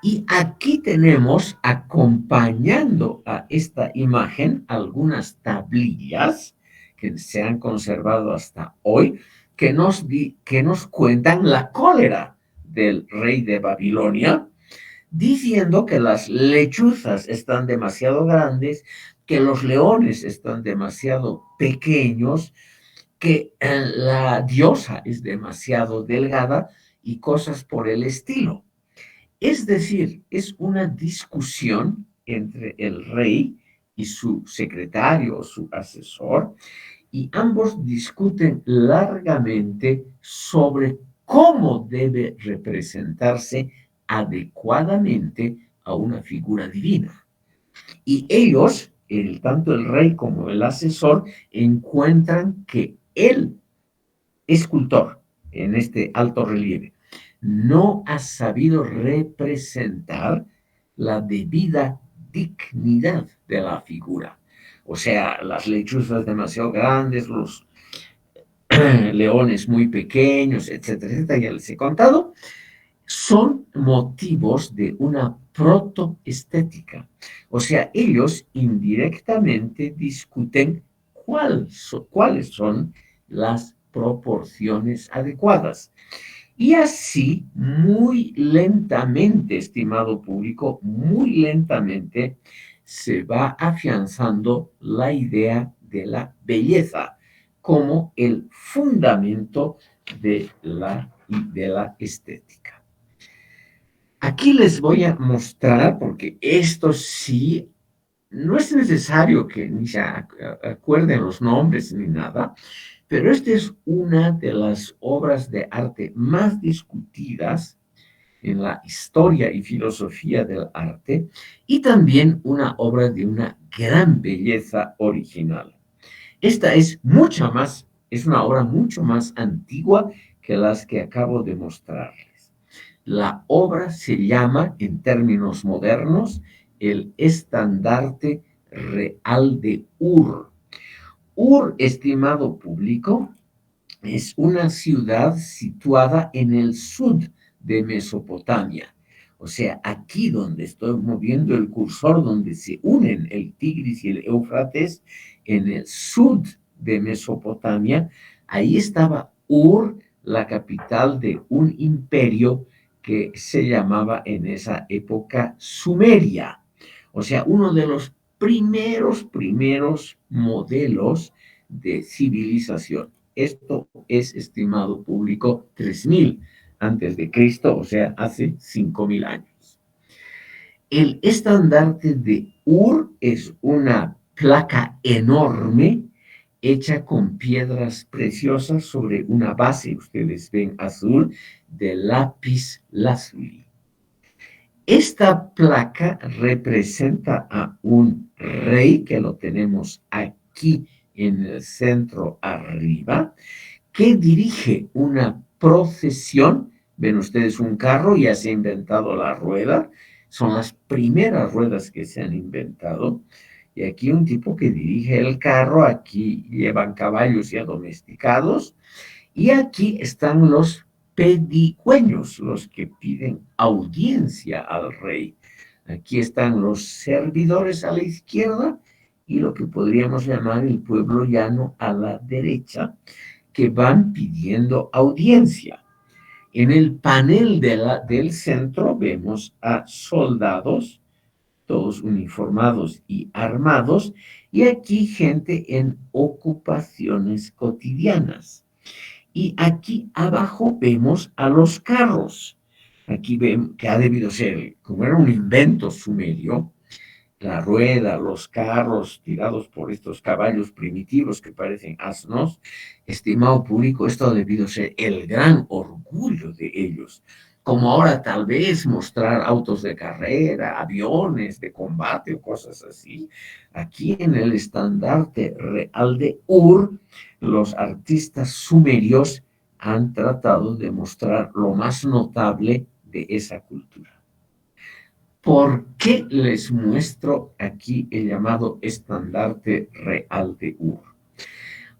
Y aquí tenemos, acompañando a esta imagen, algunas tablillas que se han conservado hasta hoy, que nos cuentan la cólera del rey de Babilonia, diciendo que las lechuzas están demasiado grandes, que los leones están demasiado pequeños, que la diosa es demasiado delgada y cosas por el estilo. Es decir, es una discusión entre el rey y su secretario o su asesor, y ambos discuten largamente sobre cómo debe representarse adecuadamente a una figura divina. Y ellos, tanto el rey como el asesor, encuentran que el escultor en este alto relieve no ha sabido representar la debida dignidad de la figura. O sea, las lechuzas demasiado grandes, los leones muy pequeños, etcétera, etcétera, ya les he contado, son motivos de una protoestética. O sea, ellos indirectamente discuten cuáles son las proporciones adecuadas. Y así, muy lentamente, estimado público, muy lentamente se va afianzando la idea de la belleza como el fundamento de la estética. Aquí les voy a mostrar, porque esto sí, no es necesario que ni se acuerden los nombres ni nada, pero esta es una de las obras de arte más discutidas en la historia y filosofía del arte, y también una obra de una gran belleza original. Esta es una obra mucho más antigua que las que acabo de mostrarles. La obra se llama, en términos modernos, el Estandarte Real de Ur. Ur, estimado público, es una ciudad situada en el sur de Mesopotamia. O sea, aquí donde estoy moviendo el cursor, donde se unen el Tigris y el Éufrates, en el sur de Mesopotamia, ahí estaba Ur, la capital de un imperio que se llamaba en esa época Sumeria. O sea, uno de los primeros modelos de civilización. Esto es, estimado público, 3000 antes de Cristo, o sea, hace 5000 años. El estandarte de Ur es una placa enorme hecha con piedras preciosas sobre una base, ustedes ven azul, de lápiz lazuli. Esta placa representa a un rey, que lo tenemos aquí en el centro arriba, que dirige una procesión. Ven ustedes un carro, ya se ha inventado la rueda, son las primeras ruedas que se han inventado. Y aquí un tipo que dirige el carro, aquí llevan caballos ya domesticados, y aquí están los pedigüeños, los que piden audiencia al rey. Aquí están los servidores a la izquierda y lo que podríamos llamar el pueblo llano a la derecha, que van pidiendo audiencia. En el panel del centro vemos a soldados, todos uniformados y armados, y aquí gente en ocupaciones cotidianas. Y aquí abajo vemos a los carros. Aquí vemos que ha debido ser, como era un invento sumerio, la rueda, los carros tirados por estos caballos primitivos que parecen asnos. Estimado público, esto ha debido ser el gran orgullo de ellos. Como ahora tal vez mostrar autos de carrera, aviones de combate o cosas así. Aquí en el estandarte real de Ur, los artistas sumerios han tratado de mostrar lo más notable de esa cultura. ¿Por qué les muestro aquí el llamado estandarte real de Ur?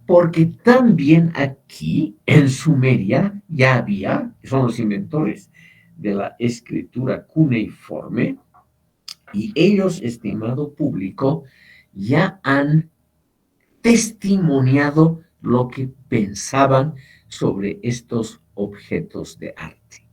Porque también aquí en Sumeria ya había, son los inventores de la escritura cuneiforme, y ellos, estimado público, ya han testimoniado lo que pensaban sobre estos objetos de arte.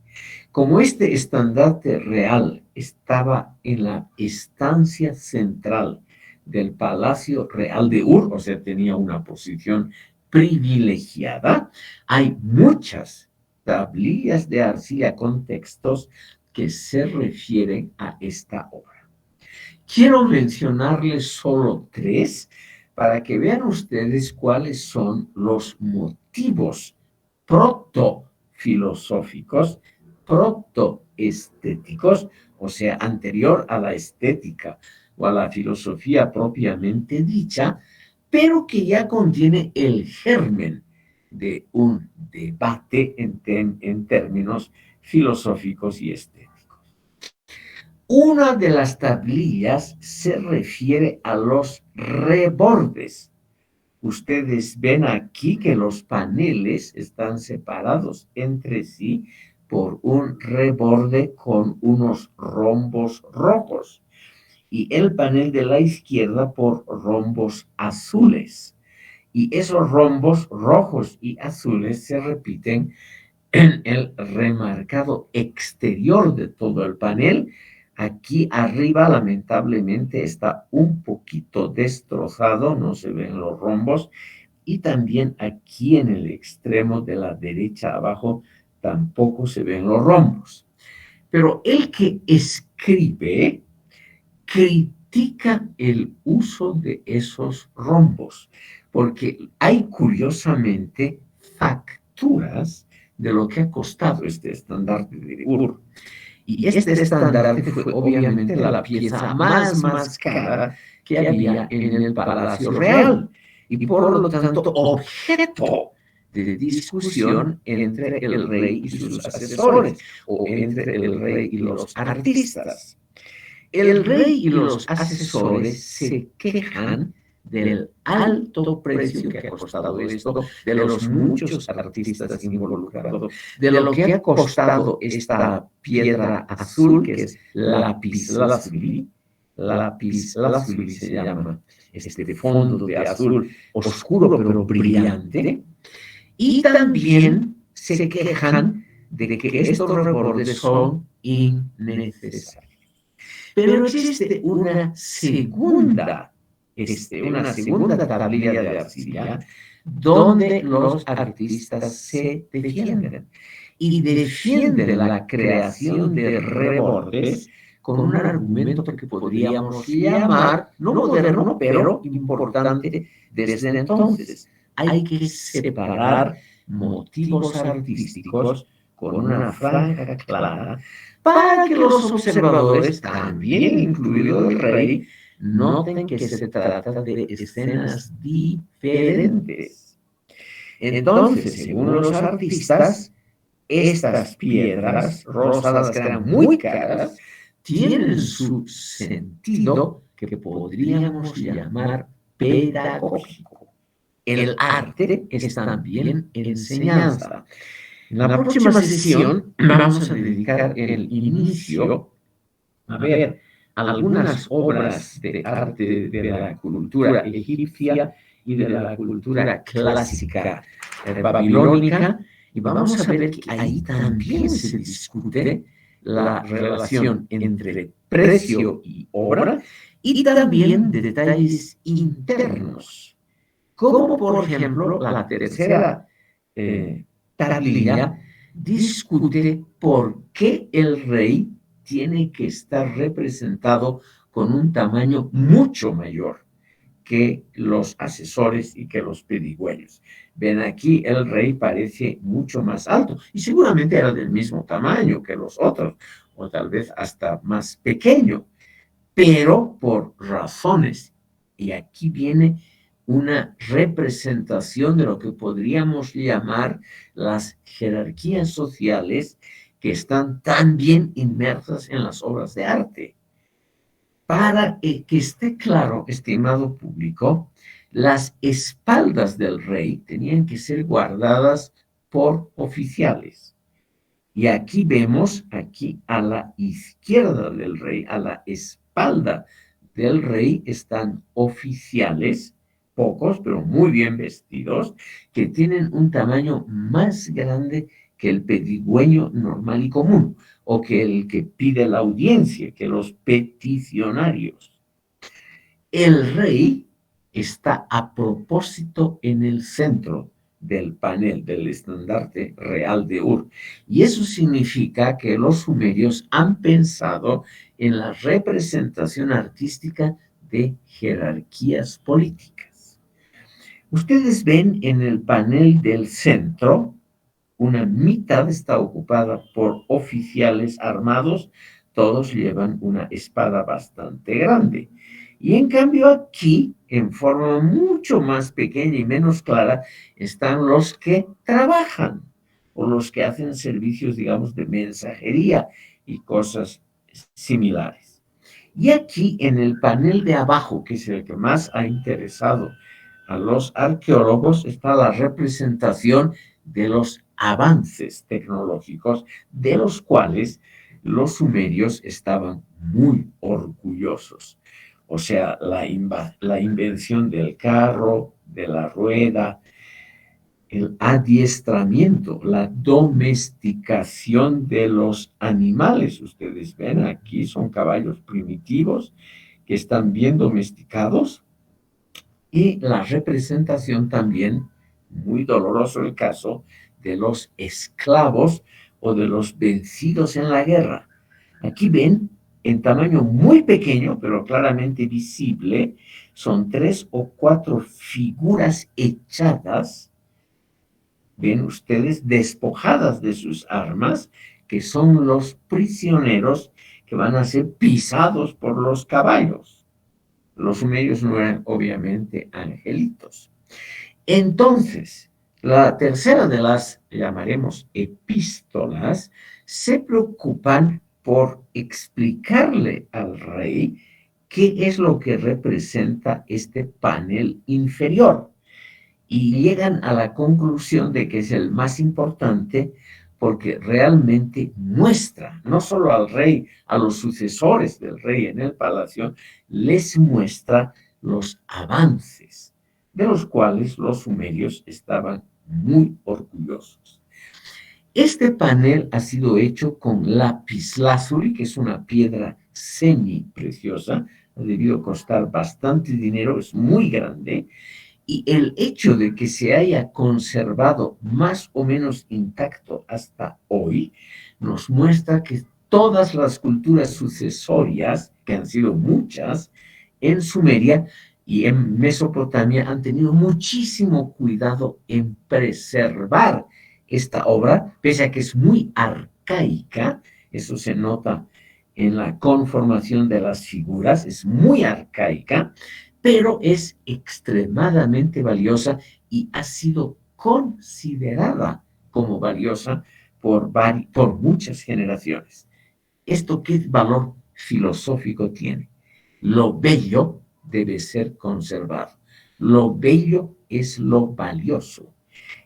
Como este estandarte real estaba en la estancia central del Palacio Real de Ur, o sea, tenía una posición privilegiada, hay muchas tablillas de arcilla con textos que se refieren a esta obra. Quiero mencionarles solo tres para que vean ustedes cuáles son los motivos protofilosóficos, protoestéticos, o sea, anterior a la estética o a la filosofía propiamente dicha, pero que ya contiene el germen de un debate en términos filosóficos y estéticos. Una de las tablillas se refiere a los rebordes. Ustedes ven aquí que los paneles están separados entre sí por un reborde con unos rombos rojos y el panel de la izquierda por rombos azules. Y esos rombos rojos y azules se repiten en el remarcado exterior de todo el panel. Aquí arriba, lamentablemente, está un poquito destrozado, no se ven los rombos. Y también aquí en el extremo de la derecha abajo tampoco se ven los rombos. Pero el que escribe critica el uso de esos rombos, porque hay curiosamente facturas de lo que ha costado este estandarte de Ur. Y este estandarte fue obviamente la pieza más cara que había en el Palacio Real y por lo tanto objeto de discusión entre el rey y sus asesores o entre el rey y los artistas. El rey y los asesores se quejan del alto precio que ha costado esto, de los muchos artistas involucrados, de lo que ha costado esta piedra azul, que es lapislázuli. Lapislázuli se llama este fondo de azul oscuro pero brillante. Y también se quejan de que estos rebordes son innecesarios. Pero existe una segunda tablilla de arcilla donde los artistas se defienden y defienden la creación de rebordes con un argumento que podríamos llamar no moderno, pero importante desde entonces. Hay que separar motivos artísticos con una franja clara para que los observadores, también incluido el rey, noten que se trata de escenas diferentes. Entonces, según los artistas, estas piedras rosadas que eran muy caras tienen su sentido que podríamos llamar pedagógico. El arte es también enseñanza. En la próxima sesión vamos a dedicar el inicio a ver algunas obras de arte de la cultura egipcia y de la cultura clásica babilónica, y vamos a ver que ahí también se discute la relación entre precio y obra y también de detalles internos, como por ejemplo la tercera tablilla discute por qué el rey tiene que estar representado con un tamaño mucho mayor que los asesores y que los pedigüeños. Ven aquí, el rey parece mucho más alto y seguramente era del mismo tamaño que los otros, o tal vez hasta más pequeño, pero por razones, y aquí viene una representación de lo que podríamos llamar las jerarquías sociales que están tan bien inmersas en las obras de arte. Para que esté claro, estimado público, las espaldas del rey tenían que ser guardadas por oficiales. Y aquí vemos, aquí a la izquierda del rey, a la espalda del rey, están oficiales, pocos, pero muy bien vestidos, que tienen un tamaño más grande que el pedigüeño normal y común, o que el que pide la audiencia, que los peticionarios. El rey está a propósito en el centro del panel, del estandarte real de Ur. Y eso significa que los sumerios han pensado en la representación artística de jerarquías políticas. Ustedes ven en el panel del centro, una mitad está ocupada por oficiales armados, todos llevan una espada bastante grande. Y en cambio aquí, en forma mucho más pequeña y menos clara, están los que trabajan o los que hacen servicios, digamos, de mensajería y cosas similares. Y aquí en el panel de abajo, que es el que más ha interesado a los arqueólogos, está la representación de los avances tecnológicos de los cuales los sumerios estaban muy orgullosos. O sea, la invención del carro, de la rueda, el adiestramiento, la domesticación de los animales. Ustedes ven aquí son caballos primitivos que están bien domesticados y la representación también, muy doloroso el caso, de los esclavos o de los vencidos en la guerra. Aquí ven, en tamaño muy pequeño, pero claramente visible, son 3 o 4 figuras echadas, ven ustedes, despojadas de sus armas, que son los prisioneros que van a ser pisados por los caballos. Los sumerios no eran obviamente angelitos. Entonces, la tercera de las, llamaremos epístolas, se preocupan por explicarle al rey qué es lo que representa este panel inferior. Y llegan a la conclusión de que es el más importante porque realmente muestra, no solo al rey, a los sucesores del rey en el palacio, les muestra los avances de los cuales los sumerios estaban muy orgullosos. Este panel ha sido hecho con lapislázuli, que es una piedra semi preciosa, ha debido costar bastante dinero, es muy grande, y el hecho de que se haya conservado más o menos intacto hasta hoy nos muestra que todas las culturas sucesorias, que han sido muchas, en Sumeria y en Mesopotamia han tenido muchísimo cuidado en preservar esta obra, pese a que es muy arcaica, eso se nota en la conformación de las figuras, es muy arcaica, pero es extremadamente valiosa y ha sido considerada como valiosa por muchas generaciones. ¿Esto qué valor filosófico tiene? Lo bello debe ser conservado. Lo bello es lo valioso.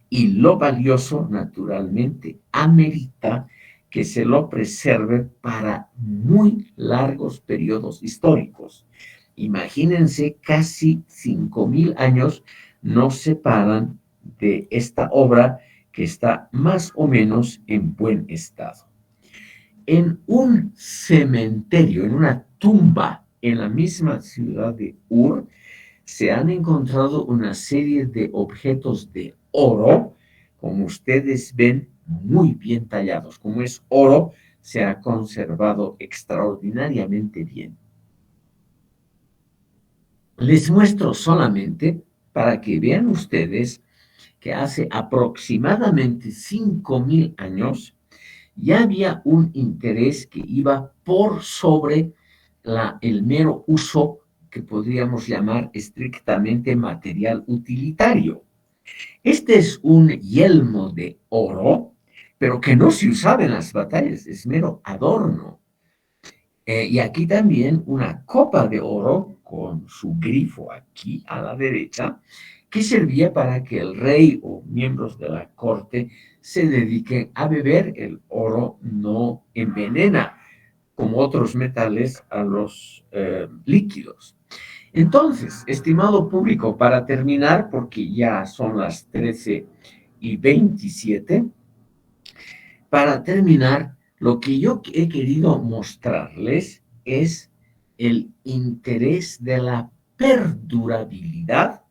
Y lo valioso, naturalmente, amerita que se lo preserve para muy largos periodos históricos. Imagínense, casi 5.000 años nos separan de esta obra que está más o menos en buen estado. En un cementerio, en una tumba en la misma ciudad de Ur, se han encontrado una serie de objetos de oro, como ustedes ven, muy bien tallados. Como es oro, se ha conservado extraordinariamente bien. Les muestro solamente para que vean ustedes que hace aproximadamente 5.000 años ya había un interés que iba por sobre el mero uso que podríamos llamar estrictamente material utilitario. Este es un yelmo de oro, pero que no se usaba en las batallas, es mero adorno. Y aquí también una copa de oro con su grifo aquí a la derecha, que servía para que el rey o miembros de la corte se dediquen a beber. El oro no envenena, como otros metales, a los líquidos. Entonces, estimado público, para terminar, porque ya son las 13:27, para terminar, lo que yo he querido mostrarles es el interés de la perdurabilidad,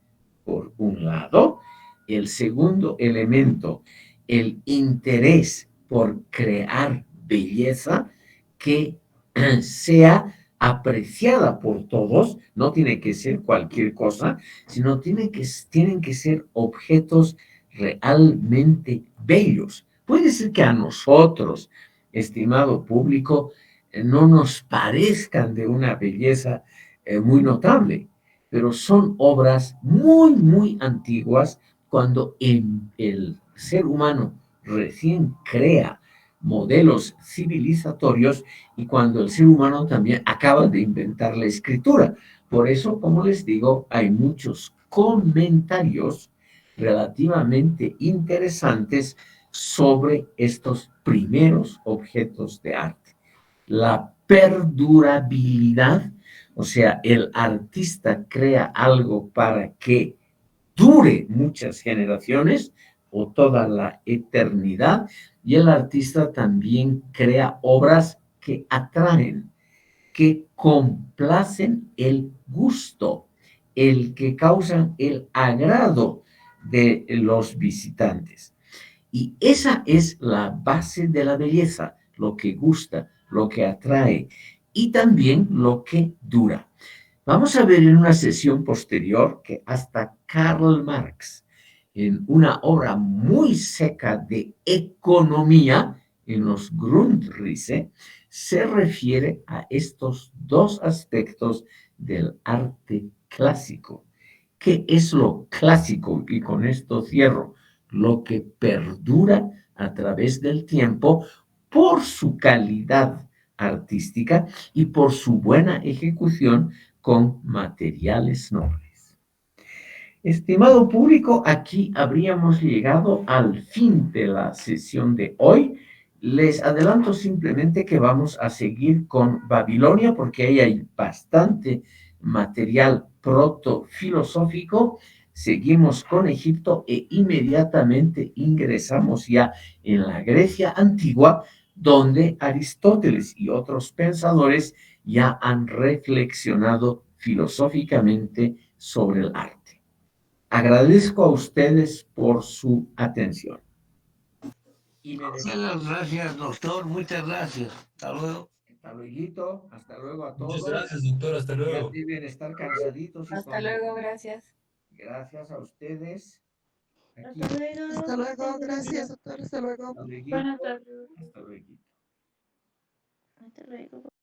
por un lado, El segundo elemento, el interés por crear belleza que sea apreciada por todos, no tiene que ser cualquier cosa, sino tienen que ser objetos realmente bellos. Puede ser que a nosotros, estimado público, no nos parezcan de una belleza muy notable, pero son obras muy, muy antiguas cuando el ser humano recién crea modelos civilizatorios y cuando el ser humano también acaba de inventar la escritura. Por eso, como les digo, hay muchos comentarios relativamente interesantes sobre estos primeros objetos de arte. La perdurabilidad, o sea, el artista crea algo para que dure muchas generaciones o toda la eternidad, y el artista también crea obras que atraen, que complacen el gusto, el que causan el agrado de los visitantes. Y esa es la base de la belleza, lo que gusta, lo que atrae y también lo que dura. Vamos a ver en una sesión posterior que hasta Karl Marx, en una obra muy seca de economía, en los Grundrisse, se refiere a estos dos aspectos del arte clásico. ¿Qué es lo clásico? Y con esto cierro, lo que perdura a través del tiempo por su calidad artística y por su buena ejecución con materiales nobles. Estimado público, aquí habríamos llegado al fin de la sesión de hoy. Les adelanto simplemente que vamos a seguir con Babilonia porque ahí hay bastante material proto-filosófico. Seguimos con Egipto e inmediatamente ingresamos ya en la Grecia antigua, donde Aristóteles y otros pensadores ya han reflexionado filosóficamente sobre el arte. Agradezco a ustedes por su atención. Y me Muchas gracias, doctor. Muchas gracias. Hasta luego. Hasta luego, hasta luego a Muchas todos. gracias, doctor. Hasta Ya luego. deben estar cansaditos y Hasta con... luego, gracias. Gracias a ustedes. Aquí, Hasta luego. Hasta luego, gracias, doctor. Hasta luego. hasta luego. Buenas tardes. Hasta luego. Hasta luego.